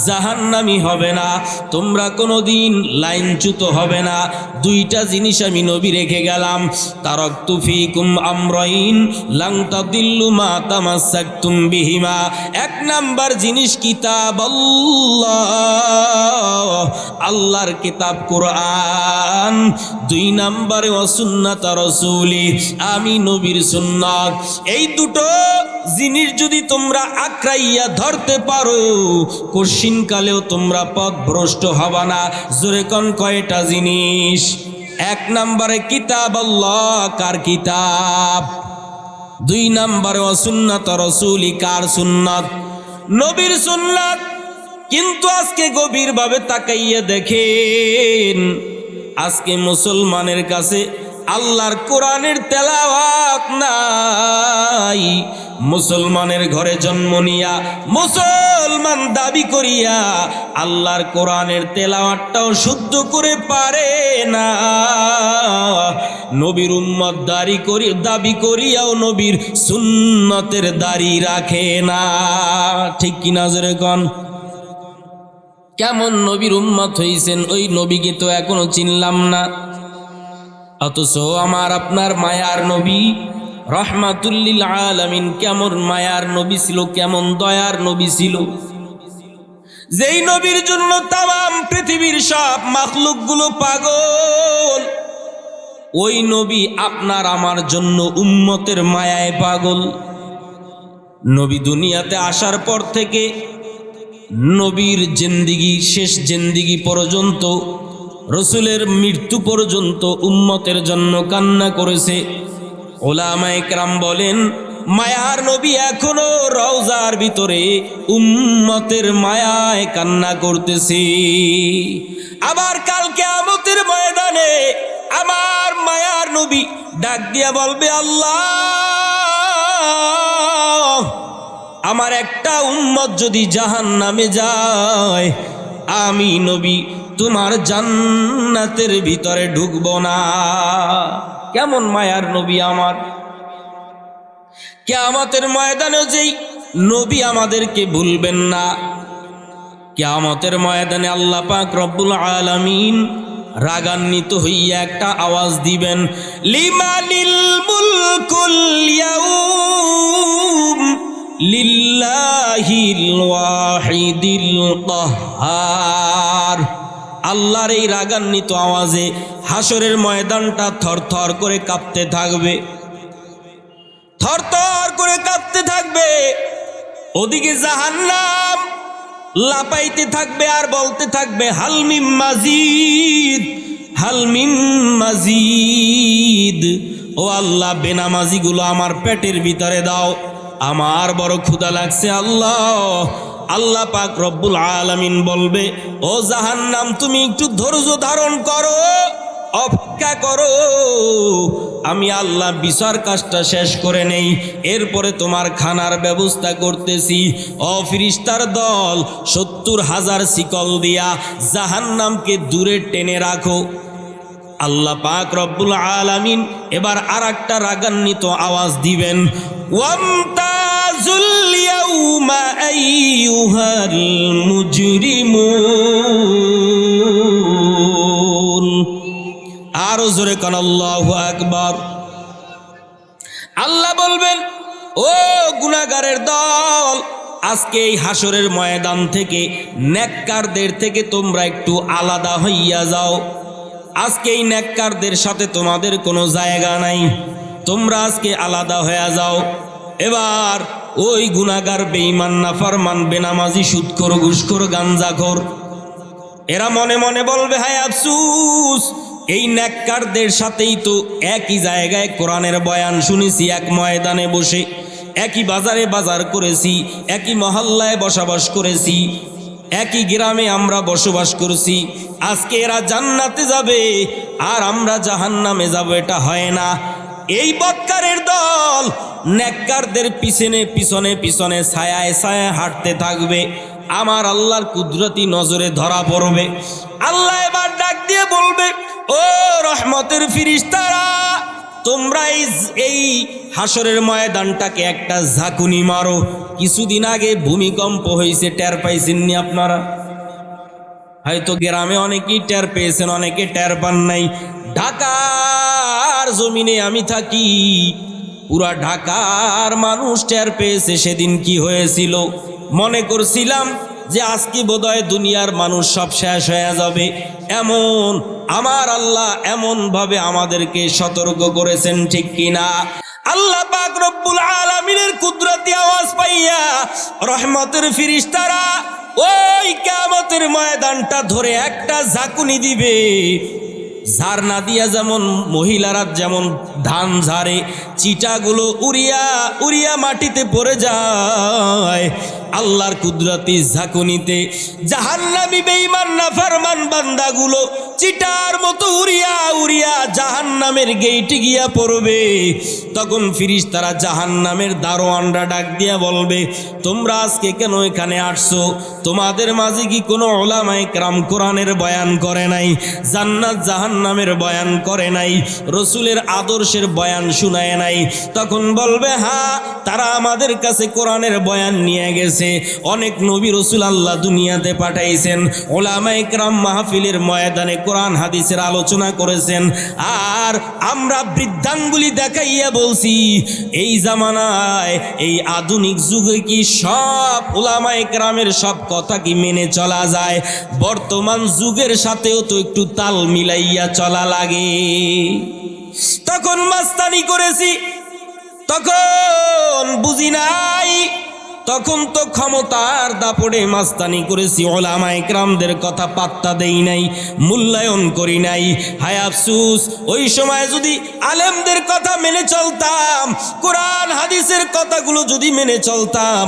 জাহান্নামী হবে না, তোমরা কোনোদিন লাইনচ্যুত হবে না। দুইটা জিনিস আমি নবী রেখে গেলাম। তারাকতু ফীকুম আমরাইন লান তাদিল্লু মা তামাসসাকতুম বিহিমা। এক নাম্বার জিনিস কিতাবাল্লাহ, আল্লাহর কিতাব কোরআন। দুই নাম্বারে ওয়া সুন্নাত রাসূলি, আমি নবীর সুন্নাত। এই দুটো জিনিস যদি তোমরা আঁকড়াইয়া ধরতে পারো, কশিনকালেও তোমরা পথভ্রষ্ট হবে না। জোরে কোন, কয়টা জিনিস? এক নম্বরে কিতাব আল্লাহ, কার কিতাব? দুই নম্বরে ওয়া সুন্নাত রাসূলি, কার সুন্নাত? নবীর সুন্নাত। কিন্তু আজকে গভীরভাবে তাকাইয়া দেখেন, আজকে মুসলমানের কাছে আল্লাহর কোরআনের তেলাওয়াত নাই। মুসলমানের ঘরে জন্ম নিয়া মুসলমান দাবি করিয়া আল্লাহর কোরআনের তেলাওয়াতটাও শুদ্ধ করে পারে না। নবীর উম্মত দাবি করিয়াও নবীর সুন্নতের দাড়ি রাখে না। ঠিক কিনা জোরে কোন? কেমন নবীর উম্মত হইছেন, ওই নবীকে তো এখনো চিনলাম না। অথচ আমার আপনার মায়ার নবী রহমাতুল্লিল আলামিন কেমন মায়ার নবী ছিল, কেমন দয়ার নবী ছিল, যেই নবীর জন্য তাম পৃথিবীর সব মাখলুকগুলো পাগল। ওই নবী আপনার আমার জন্য উম্মতের মায়ায় পাগল। নবী দুনিয়াতে আসার পর থেকে নবীর জিন্দিগি, শেষ জিন্দিগি পর্যন্ত, রসুলের মৃত্যু পর্যন্ত উম্মতের জন্য কান্না করেছে। ওলামায়ে কেরাম বলেন, মায়ার নবী এখনো রওজার ভিতরে উম্মতের মায়ায় কান্না করতেছে। আবার কাল কিয়ামতের ময়দানে আমার মায়ার নবী ডাক দিয়া বলবে, আল্লাহ, আমার একটা উম্মত যদি জাহান্নামে যায়, আমি নবী তোমার জান্নাতের ভিতরে ঢুকব না। কেমন মায়ার নবী আমার! কিয়ামতের ময়দানেও যেই নবী আমাদেরকে ভুলবেন না। কিয়ামতের ময়দানে আল্লাহ পাক রব্বুল আলামিন রাগান্বিত হইয়া একটা আওয়াজ দিবেন, লিমানিল মুলকুল ইয়াউম লিল্লাহিল ওয়াহিদিল কাহ্হার। আল্লাহর এই রাগান্বিত আওয়াজে হাসরের ময়দানটা থরথর করে কাঁপতে থাকবে, থরথর করে কাঁপতে থাকবে। ওদিকে জাহান্নাম লাপাইতে থাকবে আর বলতে থাকবে, হালমিম মাজিদ, হালমিম মাজিদ। ও আল্লাহ, বেনামাজিগুলো আমার পেটের ভিতরে দাও, আমার বড় ক্ষুধা লাগছে আল্লাহ। আল্লাহ পাক রব্বুল আলামিন বলবে, ও জাহান্নাম, তুমি একটু ধৈর্য ধারণ করো, অপেক্ষা করো, আমি আল্লাহ বিচার কাজটা শেষ করে নেই, এরপরে তোমার খানার ব্যবস্থা করতেছি। ও ফেরেশতার দল, 70,000 শিকল দিয়া জাহান্নামকে দূরে টেনে রাখো। আল্লাহ পাক রব্বুল আলামিন এবার আরেকটা রাগান্বিত আওয়াজ দিবেন, ওয়ামতাজুল ইয়াউমা আইয়ুহাল মুজরিমুন। আরো জোরে কান আল্লাহু আকবার। আল্লাহ বলবেন, ও গুনাহগারের দল, আজকে এই হাসরের ময়দান থেকে নেককারদের থেকে তোমরা একটু আলাদা হইয়া যাও। আজকে এই নেককারদের সাথে তোমাদের কোনো জায়গা নাই, তোমরা আজকে আলাদা হয়ে যাও। এবার ওই গুনাহগার, বেঈমান, নাফরমান, বেনামাজি, সুদখোর, ঘুষখোর, গাঞ্জাখোর, এরা মনে মনে বলবে, হায় আফসুস, এই নেককারদের সাথেই তো একই জায়গায় কোরআনের বয়ান শুনেছি, এক ময়দানে বসে, একই বাজারে বাজার করেছি, একই মহল্লায় বসবাস করেছি, একই গ্রামে আমরা বসবাস করছি। আজকে এরা জান্নাতে যাবে আর আমরা জাহান্নামে যাব, এটা হয় না। এই বদকারের দল নেককারদের পিছনে পিছনে পিছনে ছায়ায় ছায়ায় হাঁটতে থাকবে, আমার আল্লাহর কুদরতি নজরে ধরা পড়বে। আল্লাহ এবার ডাক দিয়ে বলবে, ও রহমতের ফেরেশতারা, তোমরা এই হাসরের ময়দানটাকে একটা ঝাঁকুনি মারো। কিছুদিন আগে ভূমিকম্প হয়েছে, টের পাইছেননি আপনারা? হয়তো গ্রামে অনেকেই টের পেয়েছেন, অনেকে টের পান নাই। ঢাকার জমিনে আমি থাকি, পুরা ঢাকার মানুষ টের পেয়েছে সেদিন কি হয়েছিল। মনে করছিলাম যে আজকে বোধহয় দুনিয়ার মানুষ সব শেষ হয়ে যাবে, এমন আমার আল্লাহ এমন ভাবে আমাদেরকে সতর্ক করেছেন, ঠিক কিনা? আল্লাহ পাক রব্বুল আলামিনের কুদরতি আওয়াজ পাইয়া রহমতের ফেরেশতারা ওই কিয়ামতের ময়দানটা ধরে একটা ঝাঁকুনি দিবে। ঝারনা দিয়া যেমন মহিলারা যেমন ধান ঝাড়ে, চিটাগুলো উড়িয়া উড়িয়া মাটিতে পড়ে যায়, আল্লাহর কুদরতি ঝাঁকুনিতে জাহান্নামী বেঈমান নাফরমান বান্দাগুলো চিটার মতো উড়িয়া উড়িয়া জাহান্নামের গেইটে গিয়া পড়বে। তখন ফেরেশতারা জাহান্নামের দারোয়ানরা ডাক দিয়া বলবে, তোমরা আজকে কেন এখানে আসছো? তোমাদের মাঝে কি কোনো উলামায়ে কেরাম কোরআনের বয়ান করে নাই, জান্নাত জাহান্নামের বয়ান করে নাই, রসুলের আদর্শের বয়ান শুনায় নাই? তখন বলবে, হ্যাঁ, তারা আমাদের কাছে কোরআনের বয়ান নিয়ে গেছে। অনেক নবী রসুল আল্লাহ দুনিয়াতে পাঠাইছেন, উলামায়ে কেরাম মাহফিলের ময়দানে কোরআন হাদিসের আলোচনা করেছেন। আর আমরা বৃদ্ধাঙ্গুলি দেখাইয়া বলছি, এই জামানায় এই আধুনিক যুগে কি সব উলামায়ে কেরামের সব কথা কি মেনে চলা যায়? বর্তমান যুগের সাথেও তো একটু তাল মিলাইয়া চলা লাগে। তখন মাস্তানি করেছি, তখন বুঝি নাই, তখন তো ক্ষমতার দাপড়ে মাস্তানি করেছি, উলামায়ে কেরামদের কথা পাত্তা দেই নাই, মূল্যায়ন করি নাই। হায় আফসোস, ওই সময় যদি আলেমদের কথা মেনে চলতাম, কোরআন হাদিসের কথাগুলো যদি মেনে চলতাম,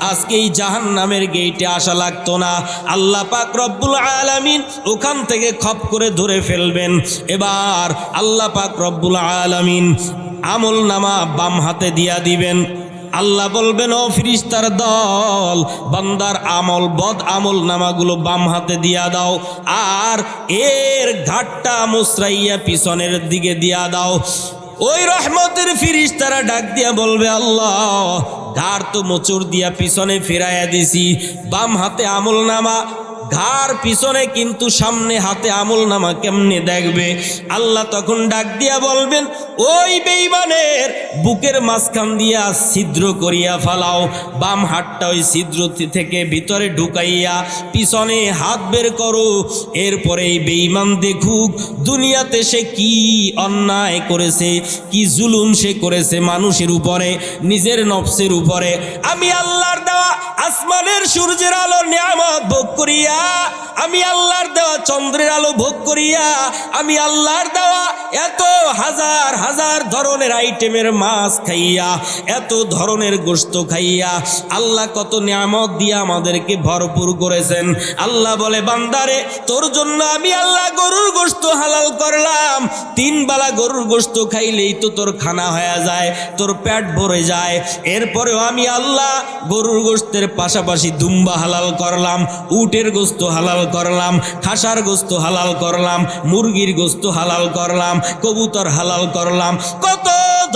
আজকে এই জাহান্নামের গেইটে আসা লাগতো না। আল্লাহ পাক রব্বুল আলামিন ওখান থেকে খপ করে ধরে ফেলবেন। এবার আল্লাহ পাক রব্বুল আলামিন আমল নামা বাম হাতে দিয়া দিবেন। আল্লাহ বলবেন, ও ফেরেশতার দল, বান্দার আমল বদ আমল নামাগুলো বাম হাতে দিয়া দাও, আর এর ঘাটটা মুসরাইয়া পিছনের দিকে দিয়া দাও। ওই রহমতের ফেরেশতারা ডাক দিয়া বলবে, আল্লাহ, ঘাড় তো মোচড় দিয়া পিছনে ফেরাইয়া দিছি, বাম হাতে আমল নামা, ঘাড় পিছনে, কিন্তু সামনে হাতে আমল নামা কেমনে দেখবে? আল্লাহ তখন ডাক দিয়া বলবেন, ওই বেঈমানের বুকের মাঝখান দিয়া ছিদ্র করিয়া ফালাও, বাম হাতটা ওই ছিদ্র থেকে ভিতরে ঢুকাইয়া পিছনে হাত বের করো। এরপরে এই বেঈমান দেখুক দুনিয়াতে সে কি অন্যায় করেছে, কি জুলুম সে করেছে মানুষের উপরে, নিজের নফসের উপরে। আমি আল্লাহর দেওয়া আসমানের সূর্যের আলো নিয়ামত ভোগ করিয়া, আমি আল্লাহর দেওয়া চন্দ্রের আলো ভোগ করিয়া, আমি আল্লাহর দেওয়া এত হাজার হাজার ধরনের আইটেমের মাছ খাইয়া, এত ধরনের গোশত খাইয়া, আল্লাহ কত নিয়ামত দিয়ে আমাদেরকে ভরপুর করেছেন। আল্লাহ বলে, বান্দারে, তোর জন্য আমি আল্লাহ গরুর গোশত হালাল করলাম। 3 বেলা গরুর গোশত খাইলেই তো তোর খানা হয়ে যায়, তোর পেট ভরে যায়। এরপরেও আমি আল্লাহ গরুর গোশতের পাশাপাশি দুম্বা হালাল করলাম, উটের গোশত হালাল করলাম, খাসার গোশত হালাল করলাম, মুরগির গোশত হালাল করলাম, কবুতর হালাল করলাম, কত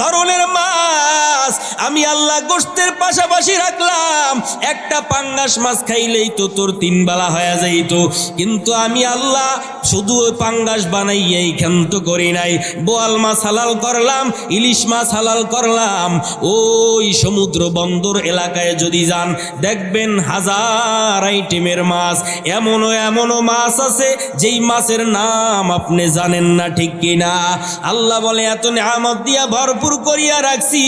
ধরনের মাছ আমি আল্লাহ গোশতের পাশাপাশি রাখলাম। একটা পাঙ্গাস মাছ খাইলেই তো তোর 3 বেলা হয়ে যাইতো, কিন্তু আমি আল্লাহ শুধু ওই পাঙ্গাস বানাইয়াই ক্ষান্ত করি নাই, বোয়াল মাছ হালাল করলাম, ইলিশ মাছ হালাল করলাম। ওই সমুদ্র বন্দর এলাকায় যদি যান, দেখবেন হাজার আইটেমের মাছ, এমনও মাছ আছে যেই মাছের নাম আপনি জানেন না, ঠিক কিনা? আল্লাহ বলে, এত নিয়ামত দিয়া ভরপুর করিয়া রাখছি,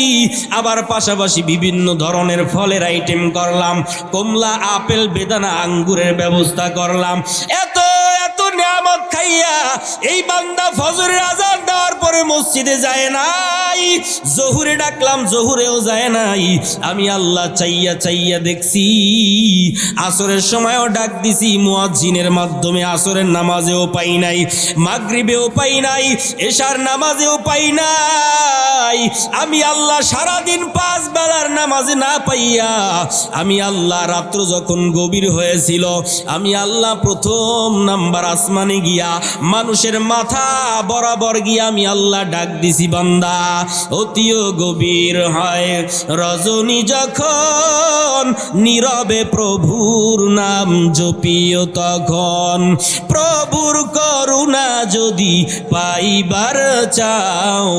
আবার পাশাপাশি বিভিন্ন ধরনের ফলের আইটেম করলাম, কমলা, আপেল, বেদানা, আঙ্গুরের ব্যবস্থা করলাম। এত এত নিয়ামত খাইয়া এই বান্দা ফজরের আযান দেওয়ার পরে মসজিদে যায় নাই, জোহরে ডাকলাম জোহরেও যায় নাই। আমি আল্লাহ চাইয়া চাইয়া দেখছি, আসরের সময়ও ডাক দিছি মুয়াজ্জিনের মাধ্যমে, আসরের নামাজেও পাই নাই, মাগরিবেও পাই নাই, এশার নামাজেও পাই নাই। আমি আল্লাহ সারাদিন 5 বেলার নামাজে না পাইয়া, আমি আল্লাহ রাত্র যখন গভীর হয়েছিল, আমি আল্লাহ প্রথম নাম্বার আসমানে গিয়া মানুষের মাথা বরাবর গিয়া আমি আল্লাহ ডাক দিছি, বান্দা, অতিও গভীর হয় রজনী যখন, নীরবে প্রভুর নাম জপিও তখন, প্রভুর করুণা যদি পাইবার চাও,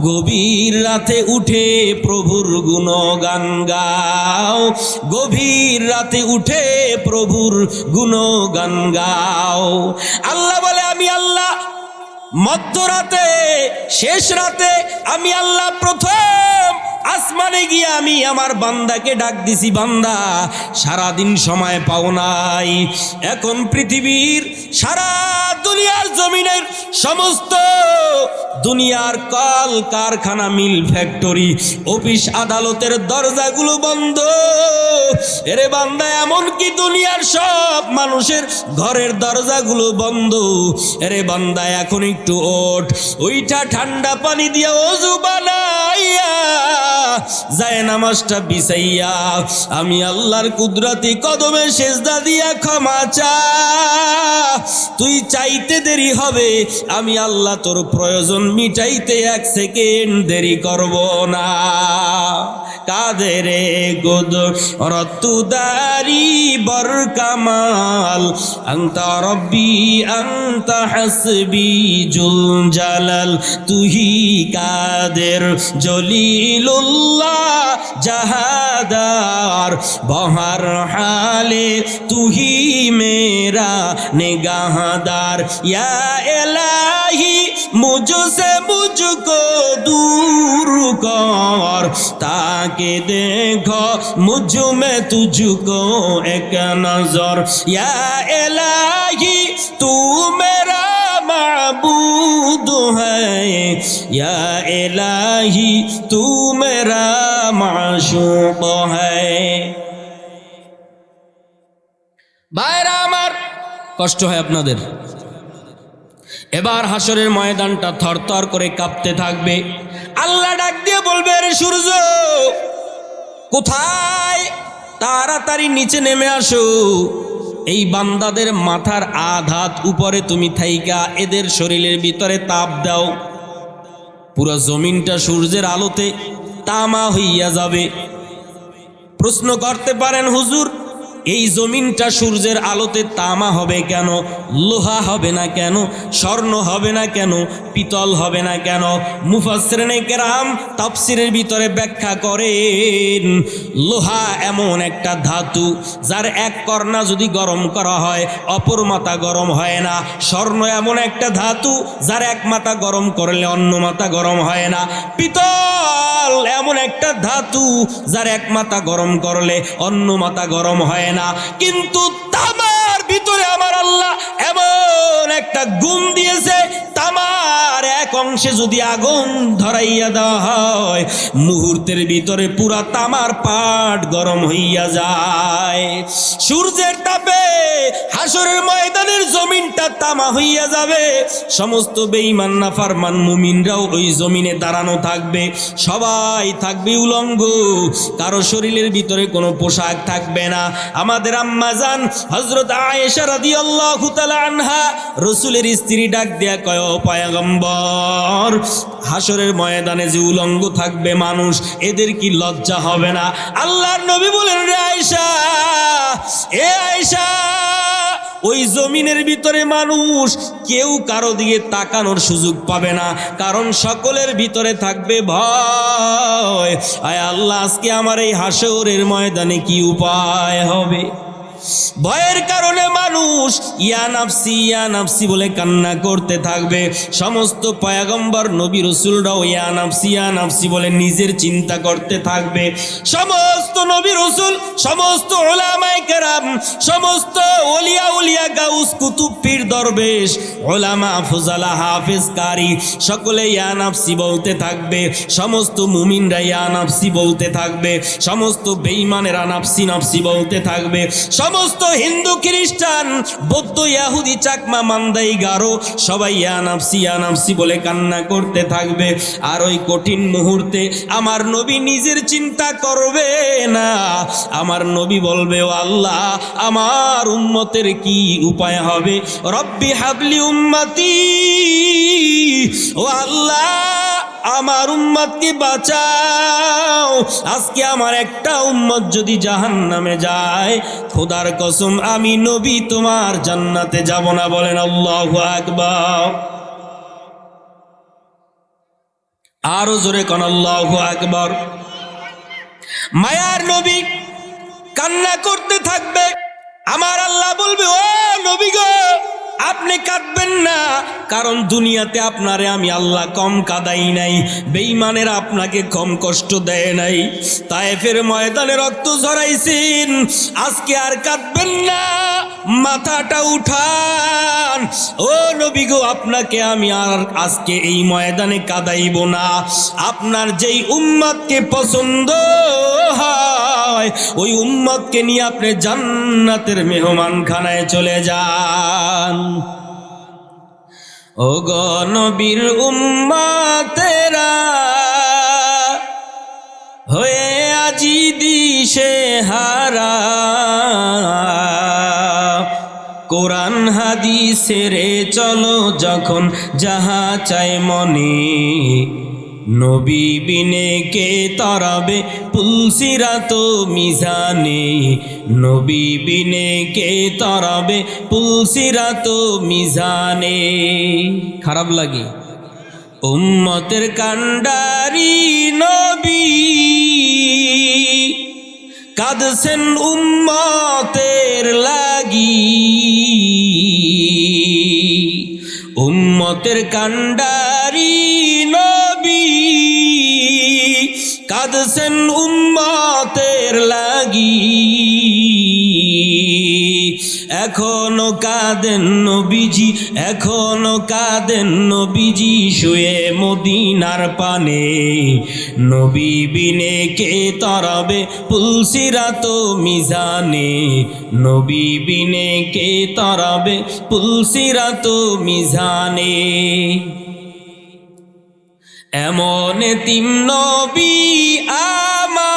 গভীর রাতে উঠে প্রভুর গুণগান গাও, গভীর রাতে উঠে প্রভুর গুণগান গাও। আল্লাহ বলে, আমি আল্লাহ মধ্যরাতে, শেষ রাতে আমি আল্লাহ প্রথম আসমানে গিয়ে আমি আমার বান্দাকে ডাক দিছি, বান্দা, সারাদিন সময় পাও নাই, এখন পৃথিবীর সারা দুনিয়ার জমিনের সমস্ত দুনিয়ার কল কারখানা, মিল, ফ্যাক্টরি, অফিস আদালতের দরজাগুলো বন্ধ। এরে বান্দা, এমনকি দুনিয়ার সব মানুষের ঘরের দরজাগুলো বন্ধ। এরে বান্দা, এখন একটু ওঠ, ওইটা ঠান্ডা পানি দিয়া ওযু বানাইয়া যায় নামাজটা বিছাইয়া আমি আল্লাহর কুদরতি কদমে সেজদা দিয়া ক্ষমা চা। তুই চাইতে দেরি হবে, আমি আল্লাহ তোর প্রয়োজন মিটাইতে 1 সেকেন্ড দেরি করব না। কাদেরে গোদ রতুদারি বর কামাল আনতা রব্বি আনতা হাসবি জুল জালাল তুহি কাদের জলিলুল্লাহ জাহাদার বহর হালে তুহি মেরা निगाहदार या इलाही मुझसे मुझको दूर कर ताकि देखो मुझ में तुझको एक नजर या इलाही तू मेरा माबूद है या इलाही तू मेरा माशूक है। भाईरा আমার কষ্ট হয় আপনাদের। এবার হাসরের ময়দানটা থরথর করে কাঁপতে থাকবে। আল্লাহ ডাক দিয়ে বলবে, রে সূর্য কোথায়? তাড়াতাড়ি নিচে নেমে আসো। এই বান্দাদের মাথার আধাত উপরে তুমি থাইকা এদের শরীরের ভিতরে তাপ দাও। পুরো জমিনটা সূর্যের আলোতে তামা হইয়া যাবে। প্রশ্ন করতে পারেন, হুজুর এই জমিনটা সূর্যের আলোতে তামা হবে কেন? লোহা হবে না কেন? স্বর্ণ হবে না কেন? পিতল হবে না কেন? মুফাসসিরিনে কেরাম তাফসীরের ভিতরে ব্যাখ্যা করেন, লোহা এমন একটা ধাতু যার এক কর্ণা যদি গরম করা হয় অপর মাথা গরম হয় না। স্বর্ণ এমন একটা ধাতু যার এক মাথা গরম করলে অন্য মাথা গরম হয় না। পিতল এমন একটা ধাতু যার এক মাথা গরম করলে অন্য মাথা গরম হয় না। কিন্তু তামার ভিতরে আমার আল্লাহ এমন একটা গুণ দিয়েছে, তামার এক অংশে যদি আগুন ধরাইয়া দেওয়া হয় মুহূর্তের ভিতরে পুরা তামার পাট গরম হইয়া যায়। সূর্যের তাপে হাসরের ময়দানের জমিনটা তামা হইয়া যাবে। সমস্ত বেঈমান নাফরমান মুমিনরাও ওই জমিনে দাঁড়ানো থাকবে। সবাই থাকবে উলঙ্গ, কারো শরীরের ভিতরে কোনো পোশাক থাকবে না। আমাদের আম্মা জান হযরত আয়েশা রাদিয়াল্লাহু তাআলা আনহা রাসূলের স্ত্রী ডাক দেয়া কয়, ও পয়গম্বর, হাসরের ময়দানে যে উলঙ্গ থাকবে মানুষ, এদের কি লজ্জা হবে না? আল্লাহর নবী বলেন, রে আয়েশা, এ আয়েশা, ওই জমিনের ভিতরে মানুষ কেউ কারো দিকে তাকানোর সুযোগ পাবে না, কারণ সকলের ভিতরে থাকবে ভয়। আয় আল্লাহ, আজকে আমার এই হাসরের ময়দানে কি উপায় হবে? ভয়ের কারণে মানুষ ইয়া নাফসি বলে কান্না করতে থাকবে। সমস্ত পয়গম্বর নবী রাসূলরাও ইয়া নাফসি বলে নিজের চিন্তা করতে থাকবে। সমস্ত নবী রাসূল, সমস্ত উলামায়ে কেরাম, সমস্ত ওলিয়া গাউস কুতুব পীর দরবেশ, উলামা ফুজালা হাফেজ কারি সকলে ইয়া নাফসি বলতে থাকবে। সমস্ত মুমিনরা ইয়া নাফসি বলতে থাকবে। সমস্ত বেঈমানেরা নাফসি বলতে থাকবে। সমস্ত হিন্দু, খ্রিস্টান, বৌদ্ধ, ইহুদি, চাকমা, মান্দাই, গারো সবাই ইয়া নাফসি বলে কান্না করতে থাকবে। আর ওই কঠিন মুহূর্তে আমার নবী নিজের চিন্তা করবে না। আমার নবী বলবে, ও আল্লাহ, আমার উম্মতের কি উপায় হবে? রব্বি হাবলি উম্মতি, ও আল্লাহ, আমার উম্মতকে বাঁচাও। আজকে আমার একটা উম্মত যদি জাহান্নামে যায়, খোদার কসম আমি নবী তোমার জান্নাতে যাব না। বলেন আল্লাহু আকবার। আরো জোরে কোন আল্লাহু আকবার। মায়ার নবী কান্না করতে থাকবে। আমার আল্লাহ বলবে, ও নবী গো, আপনি কাঁদবেন না, কারণ দুনিয়াতে আপনারে আমি আল্লাহ কম কাঁদাই নাই, বেঈমানেরা আপনাকে কম কষ্ট দেয় নাই। তায়েফের ময়দানে রক্ত ঝরাইছেন, আজকে আর কাঁদবেন কাঁদান না, মাথাটা উঠান। ও নবী গো, আপনাকে আমি আর আজকে এই ময়দানে কাঁদাইব না। আপনার যেই উম্মতকে পছন্দ হয় ওই উম্মতকে নিয়ে আপনি জান্নাতের মেহমানখানায় চলে যান। ও গো নবীর উম্মতেরা হয়ে আজি দিশে হারা, কোরআন হাদিসের চলো যখন যাহা চায় মনে, নবী বিনে কে তরাবে পুলসিরাত মিজানে, নবী বিনে কে তরাবে পুলসিরাত মিজানে। খারাপ লাগে? উম্মতের কান্ডারি নবী কাঁদছেন উম্মতের লাগি, উম্মতের কান্ডারি নবী কাঁদছেন উম্মতের লাগি। এখনো কাঁদেন নবীজি, এখনো কাঁদেন নবীজি শুয়ে মদিনার পানে, নবী বিনে কে তরাবে পুলসিরাত মিজানে, নবী বিনে কে তরাবে পুলসিরাত মিজানে। এমন তিন নবী আমার,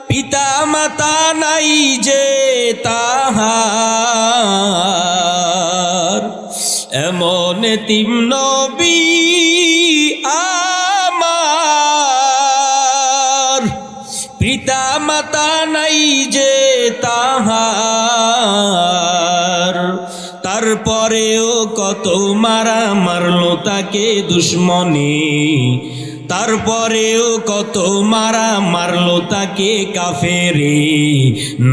পিতা মাতা নাই যে তাহার, এমন তিন নবী আমার, পিতা মাতা নাই যে তাহার, তারপরেও কত মারা মারলো তাকে দুশ্মনে, তারপরেও কত মারা মারলো তাকে কাফেরে,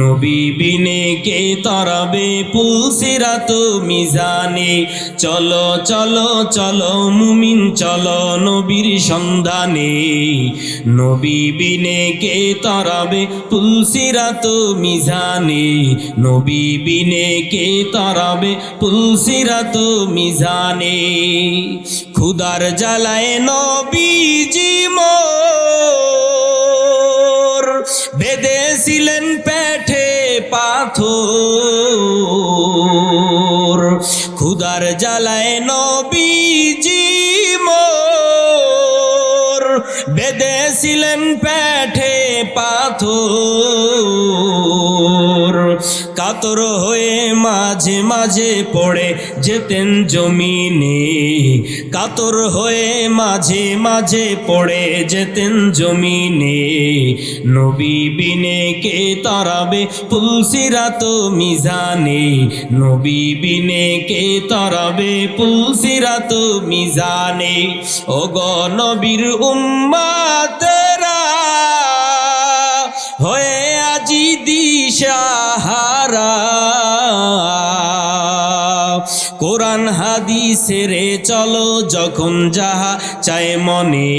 নবী বিনে কে তরাবে পুলসিরাত মিজানে। চলো চলো চলো মুমিন চলো নবীর সন্ধানে, নবী বিনে কে তরাবে পুলসিরাত মিজানে, নবী বিনে কে তরাবে পুলসিরাত মিজানে। খুদার জ্বালায় নবীজি মোর বেঁধেছিলেন পেটে পাথর, খুদার জ্বালায় নবীজি মোর বেঁধেছিলেন পেটে পাথর, কাতর হয়ে মাঝে মাঝে পড়ে যেতেন জমিনে, কাতর হয়ে মাঝে মাঝে পড়ে যেতেন জমিনে, নবী বিনে কে তরাবে পুলসিরাত মিজানে, নবী বিনে কে তরাবে পুলসিরাত মিজানে। ও গো নবীর উম্মতেরা হয়ে আজি দিশাহারা, কোরআন হাদিসের চলো যখন যাহা চায় মনে,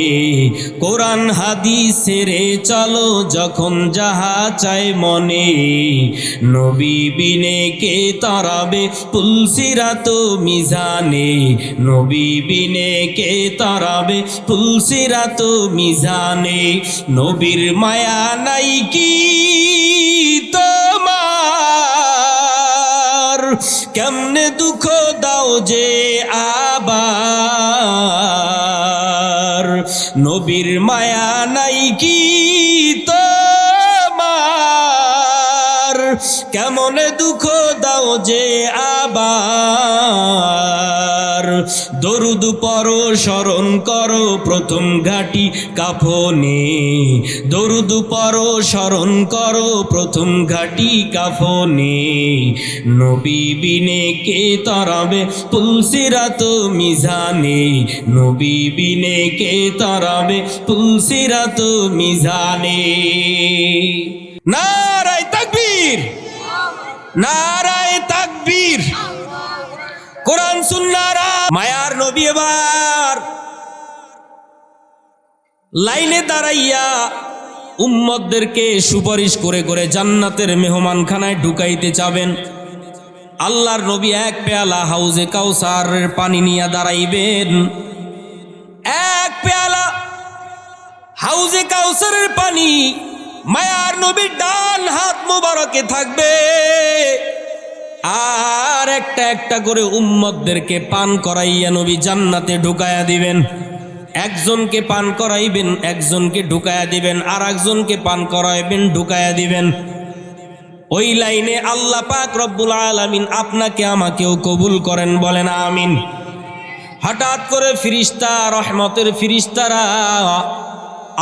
কোরআন হাদিসের চলো যখন যাহা চায় মনে, নবী বিনে কে তরাবে পুলসিরাত মিজানে, নবী বিনে কে তরাবে পুলসিরাত মিজানে। নবীর মায়া নাই কি তোমার, কেমনে দুঃখ দাও যে আবার, নবীর মায়া নাই কি তোমার, কেমনে দুঃখ দাও যে আবার। দরুদ পড়ো স্মরণ করো প্রথম ঘাটি কাফনে, দরুদ পড়ো স্মরণ করো প্রথম ঘাটি কাফনে, নবী বিনে কে তরাবে পুলসিরাত মিজানে, নবী বিনে কে তরাবে পুলসিরাত মিজানে। নারায়ে তাকবীর, নারায়ে তাকবীর। কোরআন সুন্নাহর মায়ার নবী এবার লাইনে দাঁড়াইয়া উম্মতদেরকে সুপারিশ করে করে জান্নাতের মেহমানখানায় ঢুকাইতে চাবেন। আল্লাহর নবী এক পেয়ালা হাউজে কাউসারের পানি নিয়ে দাঁড়াইবেন। এক পেয়ালা হাউজে কাউসারের পানি মায়ার নবীর ডান হাত মোবারকে থাকবে, আর একটা একটা করে উম্মতদেরকে পান করাইয়া নবী জান্নাতে ঢুকায়া দিবেন। একজনকে পান করাইবেন, একজনকে ঢুকায়া দিবেন, আর একজনকে পান করাইবেন, ঢুকায়া দিবেন। ওই লাইনে আল্লাহ পাক রব্বুল আলামিন আপনাকে আমাকেও কবুল করেন, বলেন আমিন। হঠাৎ করে ফিরিস্তা, রহমতের ফিরিস্তারা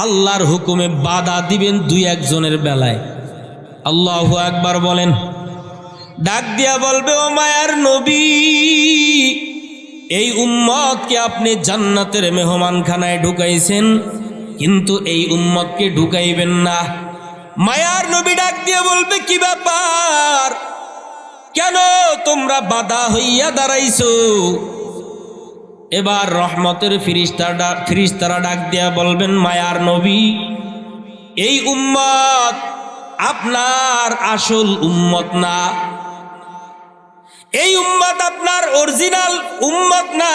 আল্লাহর হুকুমে বাধা দিবেন দুই একজনের বেলায়। আল্লাহু আকবার বলেন। ডাক দিয়া বলবে, ও মায়ার নবী, এই উম্মতকে আপনি জান্নাতের মেহমানখানায় ঢুকাইছেন, কিন্তু এই উম্মতকে ঢুকাইবেন না। মায়ার নবী ডাক দিয়া বলবে, কি ব্যাপার, কেন তোমরা বাধা হইয়া দাঁড়াইছো? এবার রহমতের ফিরিস্তারা ডাক দিয়া বলবেন, মায়ার নবী, এই উম্মত আপনার আসল উম্মত না, এই উম্মত আপনার অরিজিনাল উম্মত না।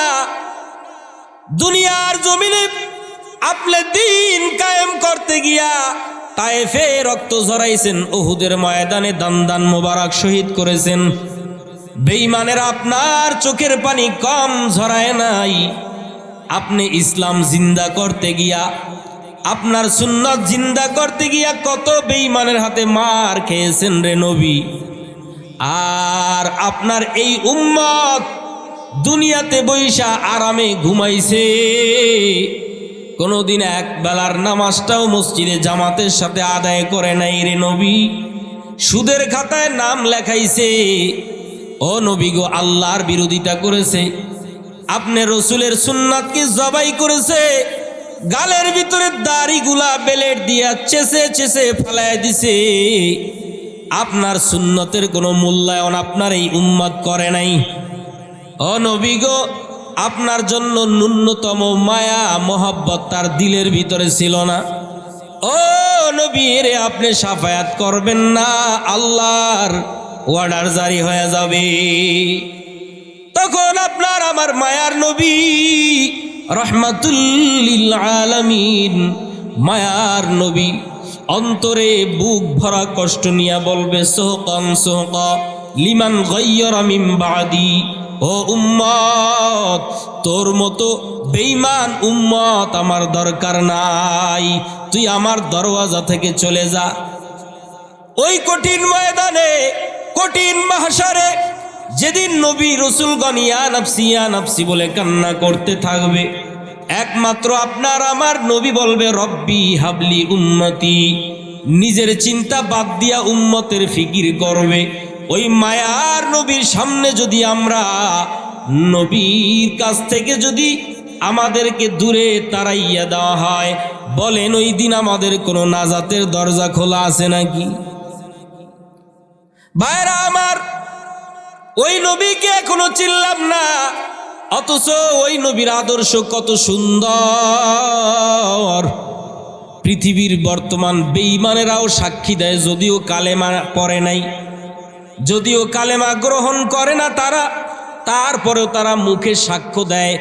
দুনিয়ার জমিনে আপনি দিন কায়েম করতে গিয়া তায়েফে রক্ত ঝরাইছেন, উহুদের ময়দানে দান দান মোবারক শহীদ করেছেন। বেঈমানেরা আপনার চোখের পানি কম ঝরায় নাই। আপনি ইসলাম জিন্দা করতে গিয়া, আপনার সুন্নাত জিন্দা করতে গিয়া কত বেঈমানের হাতে মার খেয়েছেন রে নবী। আর আপনার এই উম্মত দুনিয়াতে বৈশা আরামে ঘুমাইছে, কোনোদিন এক বেলার নামাজটাও মসজিদে জামাতের সাথে আদায় করে নাই রে নবী। সুদের খাতায় নাম লেখাইছে। ও নবী গো, আল্লাহর বিরোধিতা করেছে, আপনি রসুলের সুন্নাতকে জবাই করেছে, গালের ভিতরে দাড়িগুলা বেলেট দিয়া চেষে চেষে ফেলায় দিছে। আপনার সুন্নতের কোনো মূল্যায়ন আপনার এই উম্মত করে নাই। ও নবী গো, আপনার জন্য ন্যূনতম মায়া মোহাব্বত তার দিলের ভিতরে ছিল না। ও নবী রে, আপনি সাফায়াত করবেন না, আল্লাহর অর্ডার জারি হয়ে যাবে। তখন আপনার আমার মায়ার নবী রহমাতুল লিল আলামিন, মায়ার নবী অন্তরে বুক ভরা কষ্ট নিয়ে বলবে, সোহকান সোহকা লিমান গায়্যারা মিন বাদি। ও উম্মত, তোর মতো বেঈমান উম্মত আমার দরকার নাই, তুই আমার দরওয়াজা থেকে চলে যা। ওই কঠিন ময়দানে, কঠিন মাহশারে, যেদিন নবী রসুলগণ ইয়া নাফসি ইয়া নাফসি বলে কান্না করতে থাকবে, একমাত্র আপনার আমার নবী বলবে, রব্বি হাবলি উম্মতি। নিজের চিন্তা বাদ দিয়া উম্মতের ফিকির করবে। ওই মায়ার নবীর সামনে যদি আমরা নবীর কাছ থেকে যদি আমাদেরকে দূরে তাড়াইয়া দেওয়া হয়, বলেন ওই দিন আমাদের কোনো নাজাতের দরজা খোলা আছে নাকি? ভাইরা আমার, ওই নবীকে এখনো চিনলাম না, অথচ ওই নবীর আদর্শ কত সুন্দর। পৃথিবীর বর্তমান বেঈমানেরাও সাক্ষী দেয়, যদিও কালেমা পড়ে নাই, যদিও কালেমা গ্রহণ করে না তারা, তারপরেও তারা মুখে সাক্ষ্য দেয়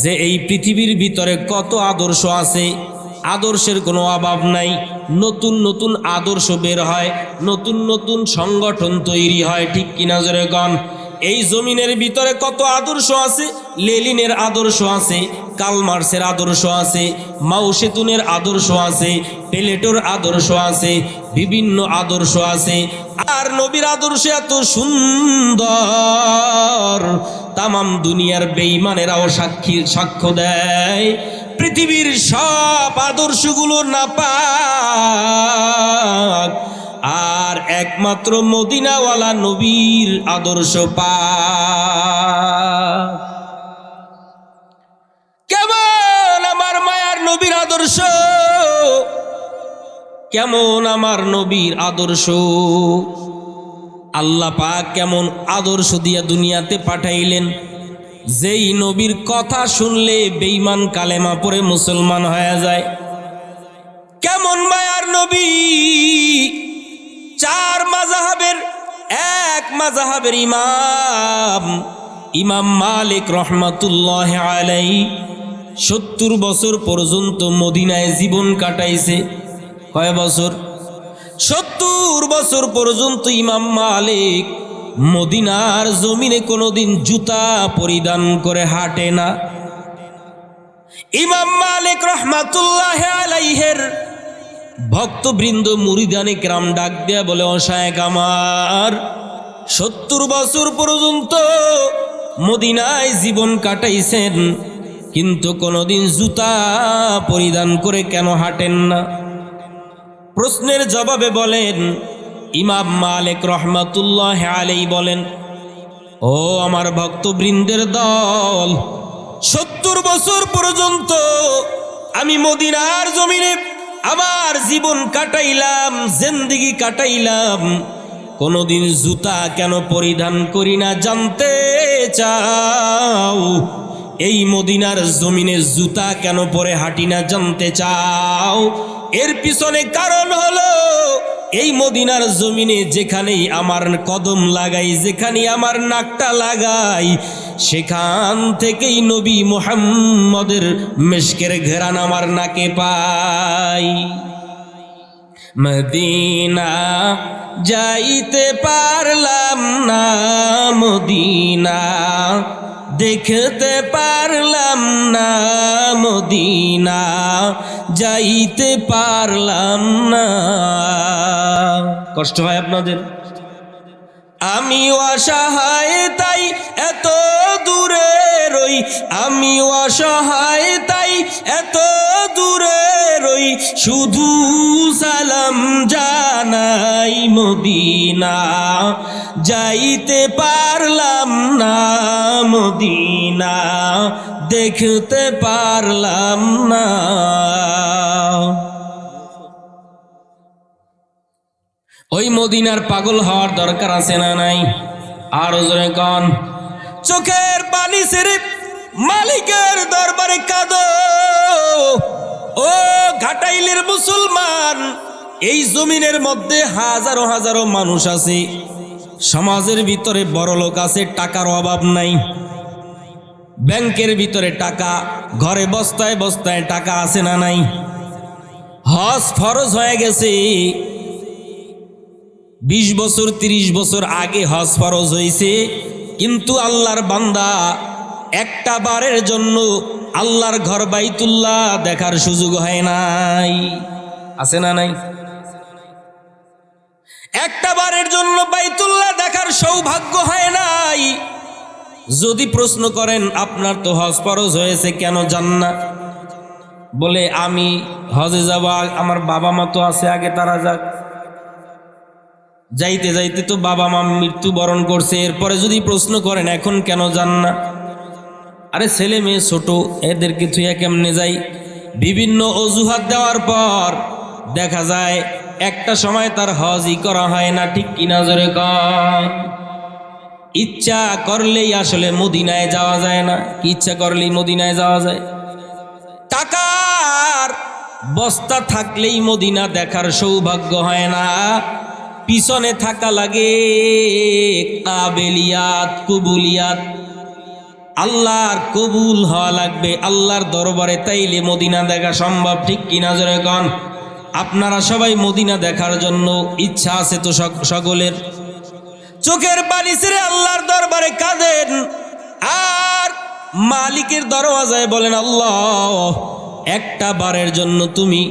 যে এই পৃথিবীর ভিতরে কত আদর্শ আছে, আদর্শের কোনো অভাব নাই। নতুন নতুন আদর্শ বের হয়, নতুন নতুন সংগঠন তৈরি হয়, ঠিক কিনা জোরে গণ? এই জমিনের ভিতরে কত আদর্শ আছে। লেনিনের আদর্শ আছে, কার্ল মার্ক্সের আদর্শ আছে, মাও সেতুনের আদর্শ আছে, প্লেটোর আদর্শ আছে, বিভিন্ন আদর্শ আছে। আর নবীর আদর্শ এত সুন্দর, তামাম দুনিয়ার বেঈমানেরাও সাক্ষ্য দেয় পৃথিবীর সব আদর্শগুলো নাপাক, আর একমাত্র মদিনাওয়ালা নবীর আদর্শ পাক। কেমন আমার মায়ার নবীর আদর্শ, কেমন আমার নবীর আদর্শ। আল্লাহ পাক কেমন আদর্শ দিয়া দুনিয়াতে পাঠাইলেন, যেই নবীর কথা শুনলে বেঈমান কালেমা পড়ে মুসলমান হয়ে যায়। কেমন মায়ার নবী চার মাযহাবের এক মাযহাবের ইমাম ইমাম মালিক রহমাতুল্লাহ আলাইহি 70 বছর পর্যন্ত মদিনায় জীবন কাটাইছে। কয় বছর? 70 বছর পর্যন্ত ইমাম মালিক মদিনার জমিনে কোনোদিন জুতা পরিধান করে হাঁটে না। ইমাম মালিক রহমাতুল্লাহ আলাইহির ভক্তবৃন্দ মুরিদানে কেরাম ডাক দেয়া বলে, ও শায়েখ আমার, 70 বছর পর্যন্ত মদিনায় জীবন কাটাইছেন, কিন্তু কোনোদিন জুতা পরিধান করে কেন হাঁটেন না? প্রশ্নের জবাবে বলেন, ইমাম মালিক রহমাতুল্লাহ আলাইহি বলেন, ও আমার ভক্তবৃন্দের দল, 70 বছর পর্যন্ত আমি মদিনার জমিনে আমার জীবন কাটাইলাম, জিন্দেগি কাটাইলাম, কোনোদিন জুতা কেন পরিধান করি না জানতে চাও? এই মদিনার জমিনে জুতা কেন পরে হাঁটি না জানতে চাও? এর পিছনে কারণ হলো, এই মদিনার জমিনে যেখানেই আমার কদম লাগাই, যেখানেই আমার নাকটা লাগাই, সেখান থেকেই নবী মুহাম্মদের মিশকের ঘেরান আমার নাকে পাই। মদিনা যাইতে পারলাম না, মদিনা দেখতে পারলাম না, মদিনা যাইতে পারলাম না। কষ্ট হয় আপনাদের? আমি অসহায় তাই এত দূরে রই, আমি অসহায় তাই এত দূরে রই, শুধু সালাম জানাই, মদিনা যাইতে পারলাম না, মদিনা দেখতে পারলাম না। ওই মদিনার পাগল হওয়ার দরকার আছে না নাই? আরো জোরে কন। চোখের পানি ছেড়ে মালিকের দরবারে কাঁদো। ও ঘাটাইলের মুসলমান, এই জমিনের মধ্যে হাজারো হাজারো মানুষ আছে, সমাজের ভিতরে বড় লোক আছে, টাকার অভাব নাই, ব্যাংকের ভিতরে টাকা, ঘরে বস্তায় বস্তায় টাকা আছে না নাই? হজ ফরজ হয়ে গেছে, 20 বছর 30 বছর আগে হজ ফরজ হয়েছে, কিন্তু আল্লাহর বান্দা একটা বারের জন্য আল্লাহর ঘর বাইতুল্লাহ দেখার সুযোগ হয় নাই। আছে না নাই? একটা বারের জন্য বাইতুল্লাহ দেখার সৌভাগ্য হয় নাই। যদি প্রশ্ন করেন, আপনার তো হজ ফরজ হয়েছে, কেন যান না? বলে, আমি হজে যাব, আমার বাবা মা তো আছে, আগে তারা যাক। যাইতে যাইতে তো বাবা মা মৃত্যুবরণ করছে। এরপরে যদি প্রশ্ন করেন, এখন কেন যান না? আরে ছেলে মেয়ে ছোট, এদেরকে থুইয়া কেমনে যাই? বিভিন্ন অজুহাত দেওয়ার পর দেখা যায় একটা সময় তার হজই করা হয় না। ঠিক কিনা জোরে কন? ইচ্ছা করলেই আসলে মদিনায় যাওয়া যায় না। কি ইচ্ছা করলেই মদিনায় যাওয়া যায়? টাকার বস্তা থাকলেই মদিনা দেখার সৌভাগ্য হয় না। পিছনে থাকা লাগে কাবেলিয়াত, কবুলিয়াত, আল্লাহর কবুল হওয়া লাগবে আল্লাহর দরবারে, তাইলে মদিনা দেখা সম্ভব। ঠিক কিনা জোরে কন? আপনারা সবাই মদিনা দেখার জন্য ইচ্ছা আছে তো সকলের? চোখের পানি ছেড়ে আল্লাহর দরবারে কাঁদেন আর মালিকের দরওয়াজায় বলেন, আল্লাহ একটা বারের জন্য তুমি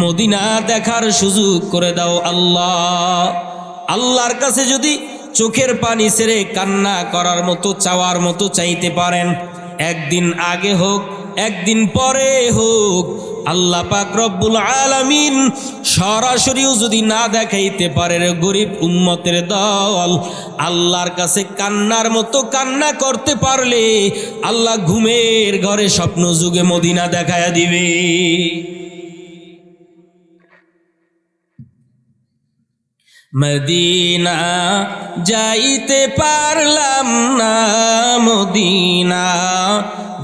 মদিনা দেখার সুযোগ করে দাও। আল্লাহ, আল্লাহর কাছে যদি চোখের পানি ছেড়ে কান্না করার মতো, চাওয়ার মতো চাইতে পারেন, একদিন আগে হোক একদিন পরে হোক, আল্লাহ পাক রব্বুল আলামিন সরাসরিও যদি না দেখাইতে পারে, গরিব উম্মতের দল আল্লাহর কাছে কান্নার মতো কান্না করতে পারলে আল্লাহ ঘুমের ঘরে স্বপ্ন যুগে মদিনা দেখায়া দিবে। মদিনা যাইতে পারলাম না, মদিনা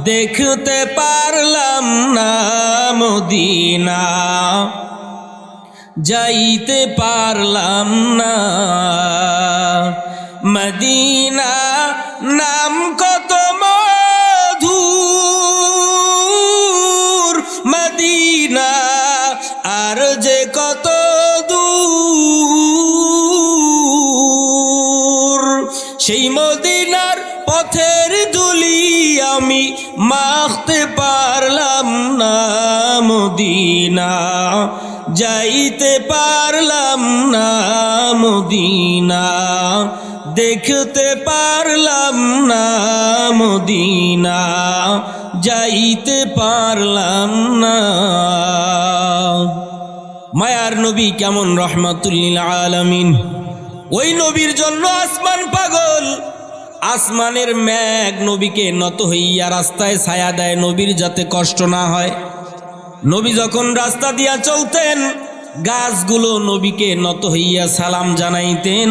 দেখতে পারলাম না, মদিনা যাইতে পারলাম না। মদিনা নাম কত মধুর, মদিনা আর যে কত দূর, সেই মদিনার পথের ধুলি আমি মাখতে পারলাম না। মদিনা যাইতে পারলাম না, মদিনা দেখতে পারলাম না, মদিনা যাইতে পারলাম না। মায়ার নবী কেমন রহমাতুল লিল আলামিন, ওই নবীর জন্য আসমান পাগল। আসমানের মেঘ নবীকে নত হইয়া রাস্তায় ছায়া দেয়, নবীর যাতে কষ্ট না হয়। নবী যখন রাস্তা দিয়া চলতেন, গাছগুলো নবীকে নত হইয়া সালাম জানাইতেন,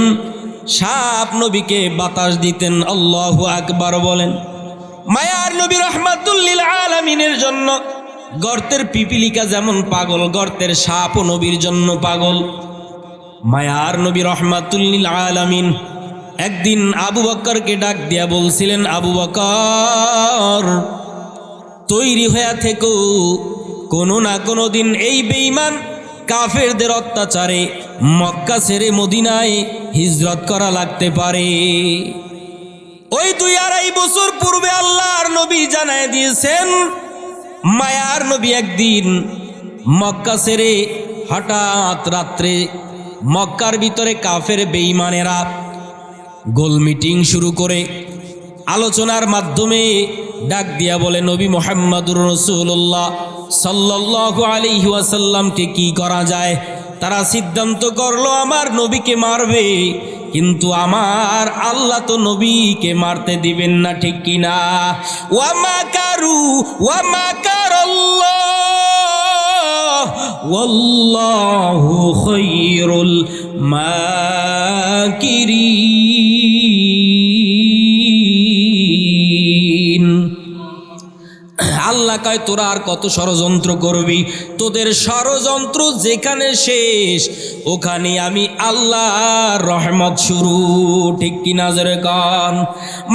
সাপ নবীকে বাতাস দিতেন। আল্লাহু আকবার বলেন। মায়ার নবী রহমাতুল লিল আলামিনের জন্য গর্তের পিপিলিকা যেমন পাগল, গর্তের সাপও নবীর জন্য পাগল। মায়ার নবী রহমাতুল লিল আলামিন একদিন আবু বকরকে ডাক দিয়া বলছিলেন, আবু বকর তৈরি হয়ে থেকো, কোনো না কোনো দিন এই বেঈমান কাফেরদের অত্যাচারে মক্কা ছেড়ে মদিনায় হিজরত করা লাগতে পারে। ওই 2-2.5 বছর পূর্বে আল্লাহর নবী জানায় দিয়েছেন, মায়ার নবী একদিন মক্কা ছেড়ে হঠাৎ রাত্রে মক্কার ভিতরে কাফের বেঈমানেরা গোল মিটিং শুরু করে আলোচনার মাধ্যমে ডাক দিয়া বলে, নবী মুহাম্মদুর রাসূলুল্লাহ সাল্লাল্লাহু আলাইহি ওয়াসাল্লামকে কি করা যায়। তারা সিদ্ধান্ত করলো আমার নবীকে মারবে, কিন্তু আমার আল্লাহ তো নবীকে মারতে দিবেন না, ঠিক কিনা? ওয়া মাকারু ওয়া মাকারাল্লাহ ওয়াল্লাহু খায়রুল মাকিরিন। আল্লাহ কয়, তোরা আর কত ষড়যন্ত্র করবি? তোদের ষড়যন্ত্র যেখানে শেষ, ওখানে আমি আল্লাহর রহমত শুরু, ঠিক কিনা জোরে কন?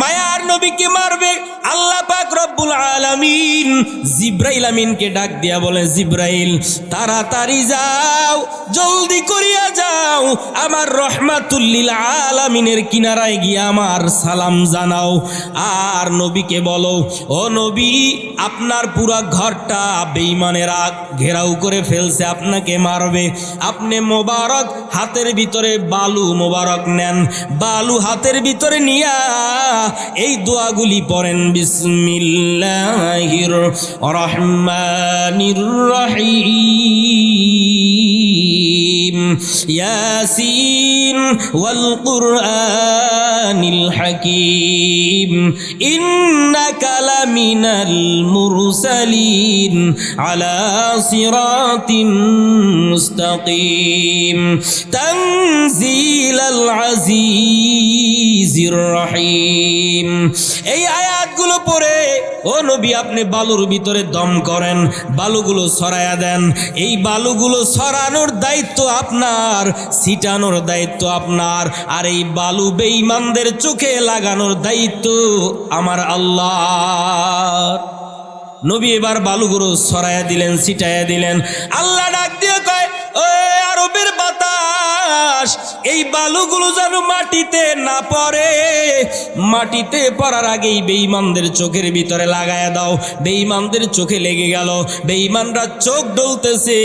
মায়ার নবীকে মারবে, আল্লাহ পাক রব্বুল আলামিন জিব্রাইল আমিনকে ডাক দিয়া বলে, জিব্রাইল তাড়াতাড়ি যাও, জলদি করিয়া যাও, আমার রহমাতুল লিল আলামিনের কিনারায় গিয়া আমার সালাম জানাও। আর নবীকে বলো, ও নবী আপনার পুরা ঘরটা বেঈমানেরা ঘেরাও করে ফেলছে, আপনাকে মারবে। আপনি মোবারক হাতের ভিতরে বালু মোবারক নেন, বালু হাতের ভিতরে নিয়া এই দোয়াগুলি পড়েন, বিসমিল্লাহির রহমানির রহিম, ইয়াসিন ওয়াল কুরআনিল হাকীম, ইন্নাকা লামিনাল মুরসালিন আলা সিরাতিন মুস্তাকিম, তানজিলাল আজিজির রহিম। এই আয়াতগুলো পড়ে ও নবী আপনি বালুর ভিতরে দম করেন, বালুগুলো ছড়ায়া দেন। এই বালুগুলো ছড়ানোর দায়িত্ব আপনার, ছিটানোর দায়িত্ব আপনার, আর এই বালু বেঈমানদের চোখে লাগানোর দায়িত্ব আমার আল্লাহর। নবী এবার বালুগুলো ছড়ায়া দিলেন, ছিটায়া দিলেন। আল্লাহ ডাক দিয়ে কয়, ও আরবের বাতাস, এই বালুগুলো যেন মাটিতে না পড়ে, মাটিতে পড়ার আগেই বেঈমানদের চোখের ভিতরে লাগায়া দাও। বেঈমানদের চোখে লেগে গেল, বেঈমানরা চোখ ডলতেছে,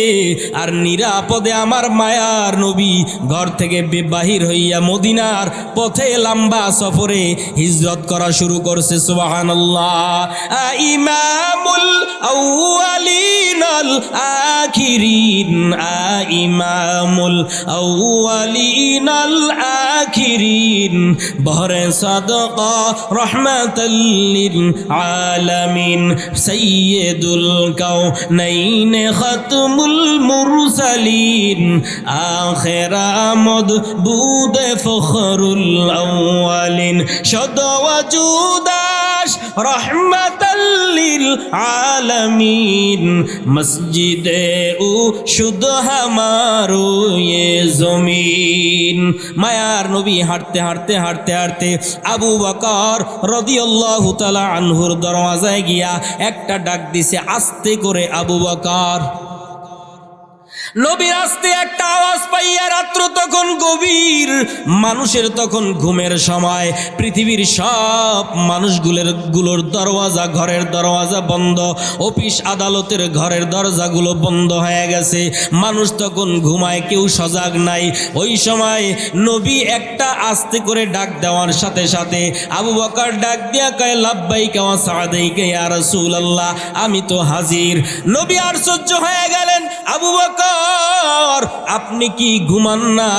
আর নিরাপদে আমার মায়ার নবী ঘর থেকে বাহির হইয়া মদিনার পথে লম্বা সফরে হিজরত করা শুরু করছে। সুবহানাল্লাহ। ইমামুল আউয়ালিন আল আখিরিন, ইমামুল আউয়ালিন আল আখিরিন, বহরে সাদকা রহমাতাল লিল আলামিন, সাইয়্যিদুল কাউনাইন খাতমুল মুরসালিন, আখির আমদ বুদ ফখরুল আউয়ালিন, শদ ওয়াজুদা আরশ রহমাতাল লিল আলামিন, মসজিদে ও শুধু হামারো ইয়ে জমিন। মায়ার নবী হাঁটতে হাঁটতে হাঁটতে হাঁটতে আবু বকর রাদিয়াল্লাহু তাআলা আনহুর দরওয়াজায় গিয়া একটা ডাক দিছে আস্তে করে, আবু বকর। নবীর আস্তে একটা আওয়াজ পাইয়া, রাত্র তখন গভীর, মানুষের তখন ঘুমের সময়, পৃথিবীর সব মানুষগুলোর দরওয়াজা, ঘরের দরওয়াজা বন্ধ, অফিস আদালতের ঘরের দরজাগুলো বন্ধ হয়ে গেছে, মানুষ তখন ঘুমায়, কেউ সজাগ নাই। ওই সময় নবী একটা আস্তে করে ডাক দেওয়ার সাথে সাথে আবু বকর ডাক দিয়া কয়, লাব্বাইকা ওয়া সাআদাইকা ইয়া রাসূলুল্লাহ, আমি তো হাজির। নবী আশ্চর্য হয়ে গেলেন, আবু বকর আপনি কি ঘুমান না?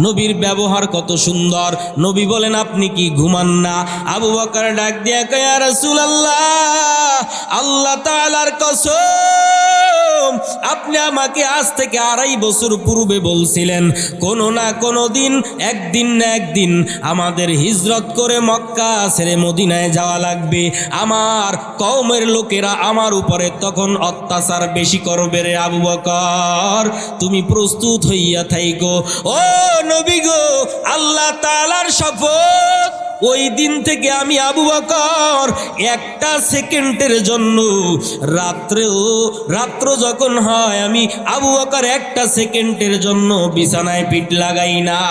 নবীর ব্যবহার কত সুন্দর। নবী বলেন, আপনি কি ঘুমান না? আবু বকর ডাক দিয়া কয়, ইয়া রাসূলুল্লাহ, আল্লাহ তাআলার কসম, আপনি আমাকে আজ থেকে 2.5 বছর পূর্বে বলছিলেন কোনো না কোনো দিন, একদিন না একদিন আমাদের হিজরত করে মক্কা ছেড়ে মদিনায় যাওয়া লাগবে। আমার কওমের লোকেরা আমার উপরে তখন অত্যাচার বেশি করবে রে আবু বকর, তুমি প্রস্তুত হইয়া থাইকো। ও নবী গো, আল্লাহ তাআলার শপথ, ওই দিন থেকে আমি আবু বকর একটা সেকেন্ডের জন্য, রাত্র যখন হয় আমি আবু বকর একটা সেকেন্ডের জন্য বিছানায় পিঠ লাগাই না।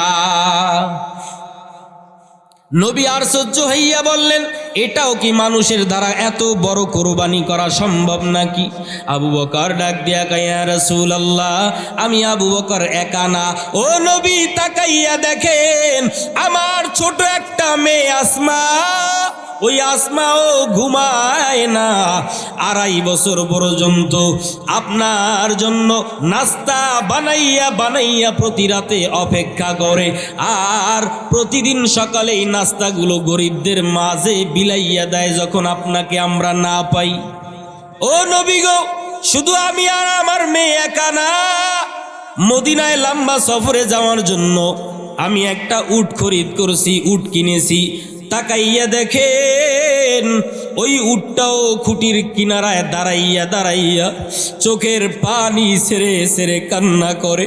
নবী আশ্চর্য হইয়া বললেন, এটাও কি মানুষের দ্বারা এত বড় কোরবানি করা সম্ভব নাকি? আবু বকর ডাক দিয়া কয়, ইয়া রাসূলুল্লাহ, আমি আবু বকর একা না। ও নবী, তাকাইয়া দেখেন আমার ছোট একটা মেয়ে আসমা, ওই আসমাও ঘুমায় না। 2.5 বছর পর্যন্ত আপনার জন্য নাস্তা বানাইয়া বানাইয়া প্রতি রাতে অপেক্ষা করে, আর প্রতিদিন সকালে এই নাস্তাগুলো গরিবদের মাঝে বিলাইয়া দেয় যখন আপনাকে আমরা না পাই। ও নবী গো, শুধু আমি আর আমার মেয়ে একা না, মদিনায় লম্বা সফরে যাওয়ার জন্য আমি একটা উট খরিদ করছি, উট কিনেছি। তাকাইয়া দেখেন ওই উটটাও খুঁটির কিনারায় দাঁড়াইয়া দাঁড়াইয়া চোখের পানি ছেড়ে ছেড়ে কান্না করে,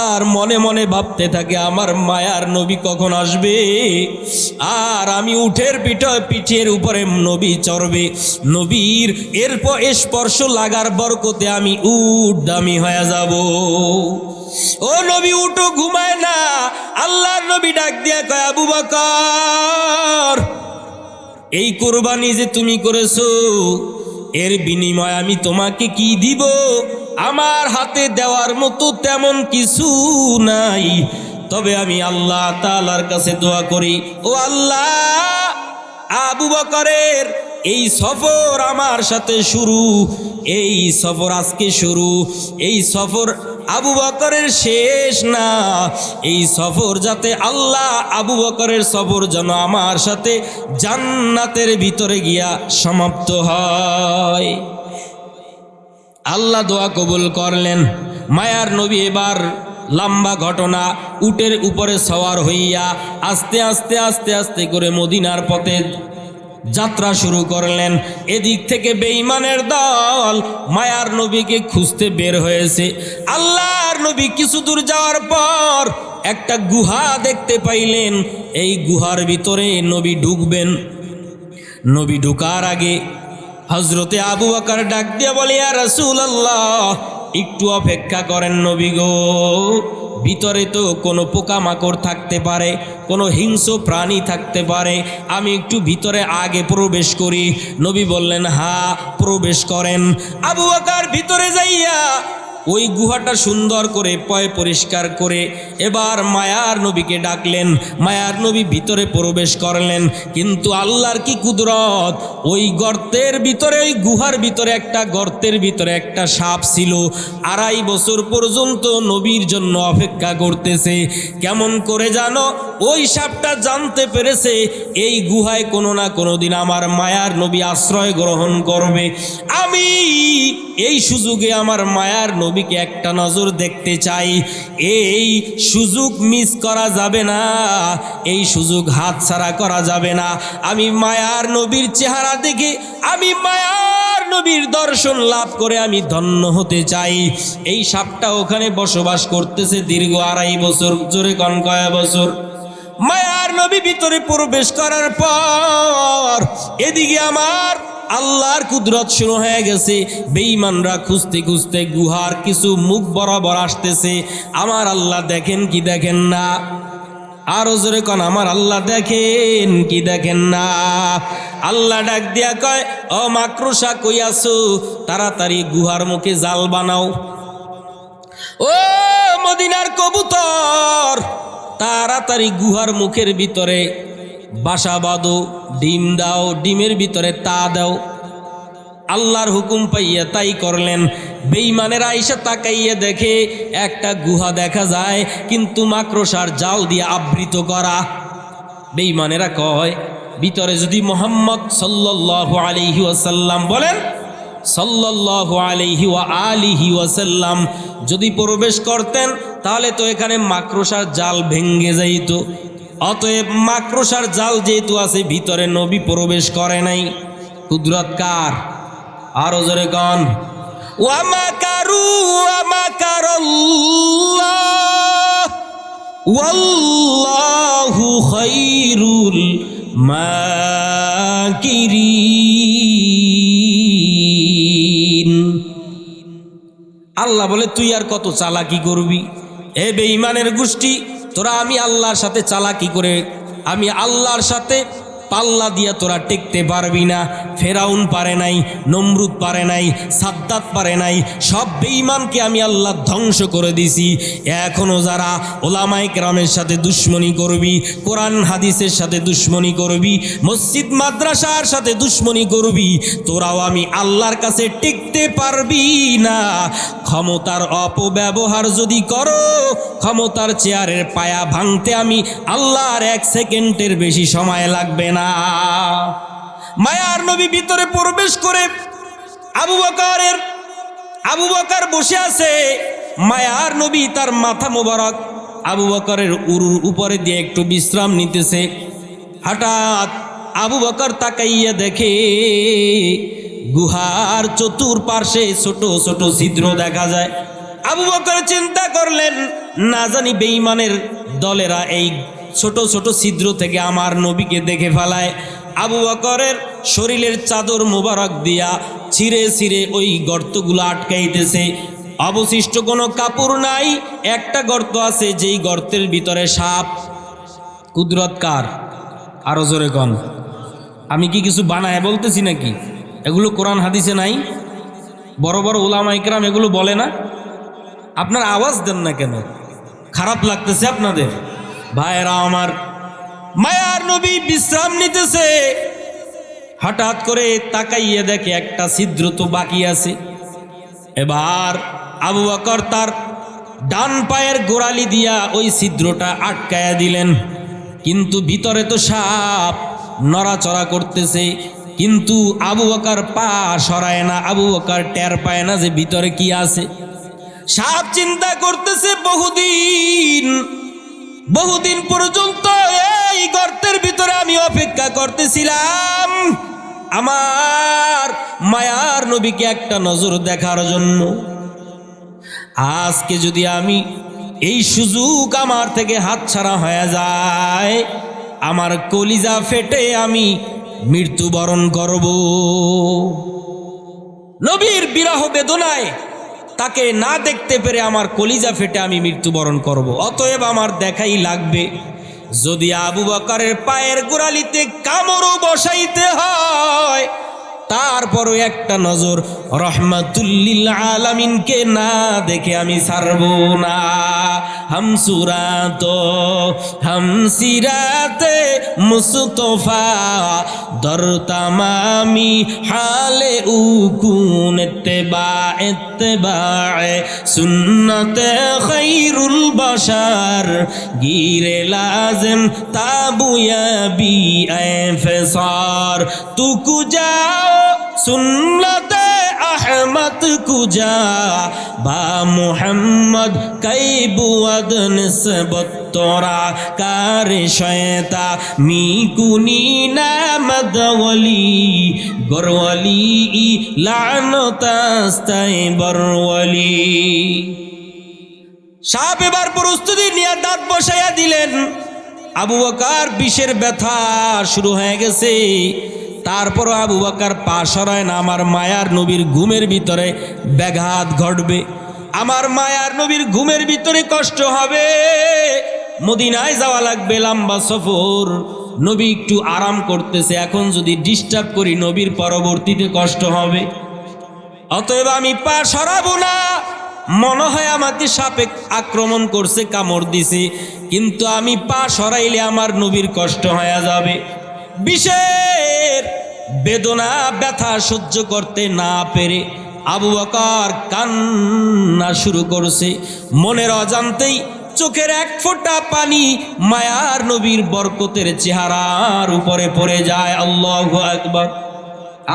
আর মনে মনে ভাবতে থাকে আমার মায়ার নবী কখন আসবে, আর আমি উঠের পিঠের উপরে নবী চড়বে, নবীর এরপর স্পর্শ লাগার বরকতে আমি উট দামি হয়ে যাব। ও নবী, উঠো, ঘুমায় না। আল্লাহর নবী ডাক দিয়া কয়, আবু বকর, এই কোরবানি যে তুমি করেছো, এর বিনিময়ে আমি তোমাকে কি দিব? আমার হাতে দেওয়ার মতো তেমন কিছু নাই, তবে আমি আল্লাহ তাআলার কাছে দোয়া করি, ও আল্লাহ, আবু বকরের এই সফর আমার সাথে শুরু, এই সফর আজকে শুরু, এই সফর আবু বকরের শেষ না, এই সফর যাতে আল্লাহ, আবু বকরের সফর যেন আমার সাথে জান্নাতের ভিতরে গিয়া সমাপ্ত হয়। আল্লাহ দোয়া কবুল করলেন। মায়ার নবী এবার লম্বা ঘটনা, উটের উপরে সওয়ার হইয়া আস্তে আস্তে আস্তে আস্তে করে মদিনার পথে যাত্রা শুরু করলেন। এদিক থেকে বেঈমানের দল মায়ার নবীকে খুঁজতে বের হয়েছে। আল্লাহর নবী কিছু দূর যাওয়ার পর একটা গুহা দেখতে পাইলেন। এই গুহার ভিতরে নবী ঢুকবেন। নবী ঢুকার আগে হযরতে আবু বকর ডাক দিয়ে বলে, ইয়া রাসূলুল্লাহ, একটু অপেক্ষা করেন নবী গো, ভিতরে তো কোনো পোকামাকড় থাকতে পারে, কোনো হিংস্র প্রাণী থাকতে পারে, আমি একটু ভিতরে আগে প্রবেশ করি। নবী বললেন, হ্যাঁ, প্রবেশ করেন। আবু বকর ভিতরে যাইয়া ওই গুহাটা সুন্দর করে পরিষ্কার করে এবার মায়ার নবীকে ডাকলেন। মায়ার নবী ভিতরে প্রবেশ করলেন, কিন্তু আল্লাহর কি কুদরত, ওই গর্তের ভিতরে, ওই গুহার ভিতরে, একটা গর্তের ভিতরে একটা সাপ ছিল। 2.5 বছর পর্যন্ত নবীর জন্য অপেক্ষা করতেছে। কেমন করে জানো, ওই সাপটা জানতে পেরেছে এই গুহায় কোনো না কোনো দিন আমার মায়ার নবী আশ্রয় গ্রহণ করবে। আমি এই সুযোগে আমার মায়ার নবীকে একটা নজর দেখতে চাই। এই সুযোগ মিস করা যাবে না, এই সুযোগ হাতছাড়া করা যাবে না। আমি মায়ার নবীর চেহারা দেখে, আমি মায়ার নবীর দর্শন লাভ করে আমি ধন্য হতে চাই। এই সাপটা ওখানে বসবাস করতেছে দীর্ঘ 2.5 বছর। জোরে কোন কয় বছর? মায়ার নবী ভিতরে প্রবেশ করার পর এদিকে আমার আল্লাহর কুদরত শুরু হয়ে গেছে। বেঈমানরা খুঁজতে খুঁজতে গুহার কিছু মুখ বরাবর আসতেছে। আমার আল্লাহ দেখেন কি দেখেন না? আরো জোরে কোন আমার আল্লাহ দেখেন কি দেখেন না? আল্লাহ ডাক দিয়া কয়, ও মাকড়সা কই আছো? তাড়াতাড়ি গুহার মুখে জাল বানাও। ও মদিনার কবুতর, তাড়াতাড়ি গুহার মুখের ভিতরে বাসা বাঁধো, ডিম দাও, ডিমের ভিতরে তা দাও। আল্লাহর হুকুম পাইয়া তাই করলেন। বেঈমানেরা আইসা তাকাইয়া দেখে একটা গুহা দেখা যায়, কিন্তু মাকড়সার জাল দিয়ে আবৃত করা। বেঈমানেরা কয়, ভিতরে যদি মুহাম্মদ সাল্লাল্লাহু আলাইহি ওয়াসাল্লাম বলেন, সাল্লাল্লাহু আলাইহি ওয়া আলিহি ওয়াসাল্লাম যদি প্রবেশ করতেন তাহলে তো এখানে মাকড়সার জাল ভেঙ্গে যাইত। অতএব মাকড়সার জাল যেহেতু আছে, ভিতরে নবী প্রবেশ করে নাই। কুদরত কার? আরো জোরে গান। ওয়া মাকারু ওয়া মাকারাল্লাহ ওয়াল্লাহু খায়রুল মাকিরিন। আল্লাহ বলে, তুই আর কত চালাকি করবি? এ বেঈমানের গোষ্ঠী, তোরা আমি আল্লাহর সাথে চালাকি করে, আমি আল্লাহর সাথে পাল্লা দিয়া তোরা টেকতে পারবি না। ফেরাউন পারে নাই, নমরুদ পারে নাই, সাদ্দাত পারে নাই। সব বেঈমানকে আমি আল্লাহ ধ্বংস করে দিছি। এখনো যারা ওলামায়ে কেরামের সাথে দুশ্মনী করবি, কোরআন হাদিসের সাথে দুশ্মনী করবি, মসজিদ মাদ্রাসার সাথে দুশ্মনী করবি, তোরাও আমি আল্লাহর কাছে টিকতে পারবি না। ক্ষমতার অপব্যবহার যদি করো, ক্ষমতার চেয়ারের পায়া ভাঙতে আমি আল্লাহর 1 সেকেন্ডের বেশি সময় লাগবে না। মায়ার নবী ভিতরে প্রবেশ করে আবু বকর বসে আছে। মায়ার নবী তার মাথা মোবারক আবু বকরের উরুর উপরে দিয়ে একটু বিশ্রাম নিতেছে। হঠাৎ আবু বকর তাকাইয়া দেখে গুহার চতুর্পার্শ্বে ছোট ছোট ছিদ্র দেখা যায়। আবু বকর চিন্তা করলেন, না জানি বেঈমানের দলেরা এই ছোট ছোট ছিদ্র থেকে আমার নবীকে দেখে ফেলায়। আবু বকরের শরীরের চাদর মোবারক দিয়া ছিঁড়ে ছিঁড়ে ওই গর্তগুলো আটকাইতেছে। অবশিষ্ট কোনো কাপড় নাই, একটা গর্ত আছে, যেই গর্তের ভিতরে সাপ। কুদরত কার? আরো জোরে কন। আমি কি কিছু বানায় বলতেছি নাকি? এগুলো কোরআন হাদিসে নাই? বড় বড় উলামায়ে কেরাম এগুলো বলে না? আপনার আওয়াজ দেন না কেন? খারাপ লাগতেছে আপনাদের? ভাইরা আমার, মায়ার নবী বিশ্রাম নিতেছে। হঠাৎ করে তাকাইয়া দেখে একটা ছিদ্র তো বাকি আছে। এবার আবু বকর তার ডান পায়ের গোড়ালি দিয়া ওই ছিদ্রটা আটকায়া দিলেন, কিন্তু ভিতরে তো সাপ নড়াচড়া করতেছে। কিন্তু আবু বকর পা সরায় না, আবু বকর টের পায় না যে ভিতরে কি আছে। সাপ চিন্তা করতেছে, বহুদিন পর্যন্ত এই গর্তের ভিতরে আমি অপেক্ষা করতেছিলাম আমার মায়ার নবীকে একটা নজর দেখার জন্য। আজকে যদি আমি এই সুযোগ আমার থেকে হাতছাড়া হয়ে যায়, আমার কলিজা ফেটে আমি মৃত্যুবরণ করব। নবীর বিরহ বেদনায় তাকে না দেখতে পেরে আমার কলিজা ফেটে আমি মৃত্যুবরণ করব। অতএব আমার দেখাই লাগবে। যদি আবু বকরের পায়ের গোড়ালিতে কামড়ও বসাইতে হয়, তারপরও একটা নজর রহমাতুল্লিল আলামিনকে না দেখে আমি ছাড়ব না। হামসিরাতে মুস্তফা দর তামামি হালে উকুন ইত্তেবায়ে সুন্নতে খায়রুল বাশার গিরে লাজিম তাবুয়াবি এফসার তুকু যাও সুন্নতে আহমদ কুজা বা মুহাম্মদ কাইবুয়াদ নিসবত তোরা কার শয়তা মিকুনি নামদ ওয়ালি গরওয়ালি লানতাস্তাই বরওয়ালি। সাপ এবার প্রস্তুতি নিয়ে দাঁত বসাইয়া দিলেন। আবু বকর বিষের ব্যথা শুরু হয়ে গেছে, তারপরও আবু বকর পা সরায় না। আমার মায়ার নবীর ঘুমের ভিতরে ব্যাঘাত ঘটবে, আমার মায়ার নবীর ঘুমের ভিতরে কষ্ট হবে, মদিনায় যাওয়া লাগবে, লম্বা সফর, নবী একটু আরাম করতেছে, এখন যদি ডিস্টার্ব করি নবীর পরবর্তীতে কষ্ট হবে, অতএব আমি পা সরাবো না। মনে হয় আমাকে সাপে আক্রমণ করছে, কামড় দিছে, কিন্তু আমি পা সরাইলে আমার নবীর কষ্ট হয়ে যাবে। বিষের বেদনা ব্যথা সহ্য করতে না পেরে আবু বকর কান্না শুরু করছে। মনের অজান্তেই চোখের এক ফোঁটা পানি মায়ার নবীর বরকতের চেহারার উপরে পড়ে যায়। আল্লাহু আকবার,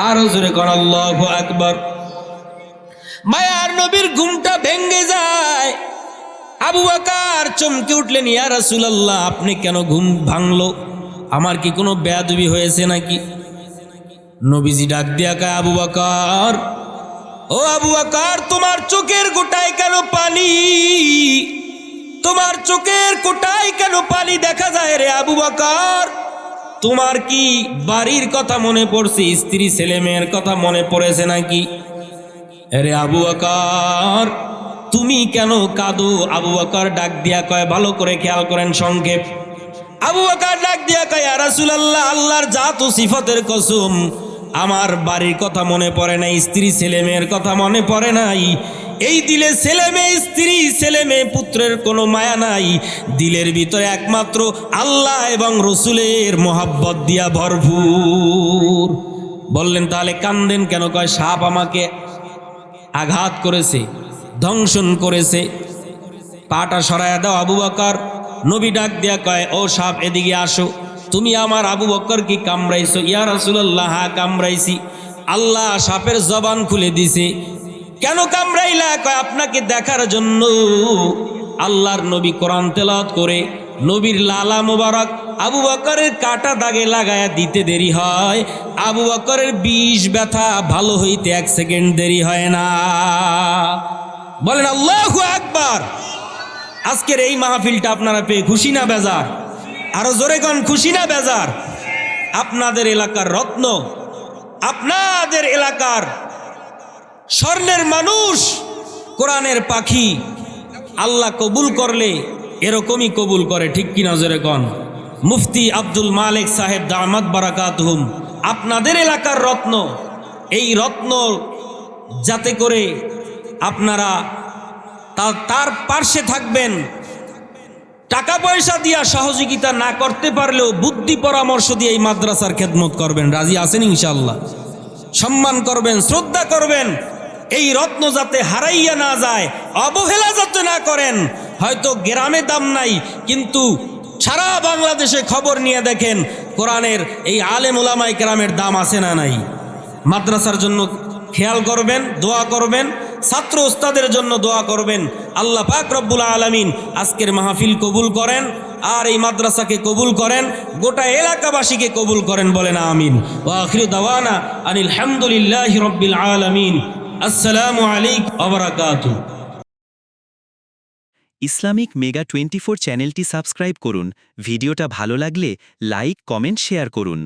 আর জোরে কর আল্লাহু আকবার। মায়ার নবীর ঘুমটা ভেঙে যায়। আবু বকর চমকে উঠলেন, ইয়া রাসূলুল্লাহ, আপনি কেন ঘুম ভাঙলো? আমার কি কোনো বেয়াদবি হয়েছে নাকি? নবীজি ডাক দিয়া কয়, আবু বকর, ও আবু বকর, তোমার চোখের গোটায় কেন পানি? তোমার চোখের কোটায় কেন পানি দেখা যায় রে আবু বকর? তোমার কি বাড়ির কথা মনে পড়ছে, স্ত্রী ছেলে মেয়ের কথা মনে পড়েছে নাকি? আরে আবু বকর, তুমি কেন কাঁদো? আবু বকর ডাক দিয়া কয়, ভালো করে খেয়াল করেন সংক্ষেপ। আবু বকর ডাক দিয়া কয়, ইয়া রাসূলুল্লাহ, আল্লাহর জাত ও সিফাতের কসম, আমার বাড়ির কথা মনে পড়ে নাই, স্ত্রী ছেলে মেয়ের কথা মনে পড়ে নাই। এই দিলে ছেলে মেয়ে, স্ত্রী ছেলে মেয়ে, পুত্রের কোনো মায়া নাই। দিলের ভিতরে একমাত্র আল্লাহ এবং রসুলের মোহাব্বত দিয়া ভরপুর। বললেন, তাহলে কান্দেন কেন? কয়, সাপ আমাকে আঘাত করেছে, দংশন করেছে, পাটা সরাইয়া দাও আবু বকর। নবী ডাক দিয়া কয়, ও সাপ, এদিকে আসো। তুমি আমার আবু বকর কি কামড়াইছো? ইয়া রাসূলুল্লাহ, হ্যাঁ কামড়াইছি। আল্লাহ সাপের জবান খুলে দিছে। কেন কামড়াইলা? কয়, আপনাকে দেখার জন্য। আল্লাহর নবী কোরআন তেলাওয়াত করে নবীর লালা মোবারক আবু বকরের কাটা দাগে লাগায়া দিতে দেরি হয়, আবু বকরের বিষ ব্যথা ভালো হইতে 1 সেকেন্ড দেরি হয় না। বলেন আল্লাহু আকবার। আজকের এই মাহফিলটা আপনারা পেয়ে খুশি না বেজার? আরো জোরে কোন, খুশি না বেজার? আপনাদের এলাকার রত্ন, আপনাদের এলাকার স্বর্ণের মানুষ, কোরআনের পাখি, আল্লাহ কবুল করলে এরকমই কবুল করে, ঠিক কিনা জোরে কোন? মুফতি আব্দুল মালিক সাহেব দামাত বারাকাতুহুম আপনাদের এলাকার রত্ন। এই রত্ন যাতে করে আপনারা তার পার্শ্বে থাকবেন, টাকা পয়সা দিয়া সহযোগিতা না করতে পারলেও বুদ্ধি পরামর্শ দিয়ে এই মাদ্রাসার খেদমত করবেন। রাজি আছেন ইনশাআল্লাহ? সম্মান করবেন, শ্রদ্ধা করবেন। এই রত্ন যাতে হারাইয়া না যায়, অবহেলা যাতে না করেন। হয়তো গ্রামে দাম নাই, কিন্তু সারা বাংলাদেশে খবর নিয়ে দেখেন কোরআনের এই আলেম ওলামায়ে কেরামের দাম আছে না নাই। মাদ্রাসার জন্য খেয়াল করবেন, দোয়া করবেন, ছাত্র ওস্তাদের জন্য দোয়া করবেন। আল্লাহ পাক রব্বুল আলামিন আজকের মাহফিল কবুল করেন, আর এই মাদ্রাসাকে কবুল করেন, গোটা এলাকাবাসীকে কবুল করেন। বলেন আমিন। ওয়া আখিরু দাওয়ানা আনিল হামদুলিল্লাহি রাব্বিল আলামিন। আসসালামু আলাইকুম ওয়া বারাকাতুহু। ইসলামিক মেগা 24 চ্যানেলটি সাবস্ক্রাইব করুন। ভিডিওটা ভালো লাগলে লাইক, কমেন্ট, শেয়ার করুন।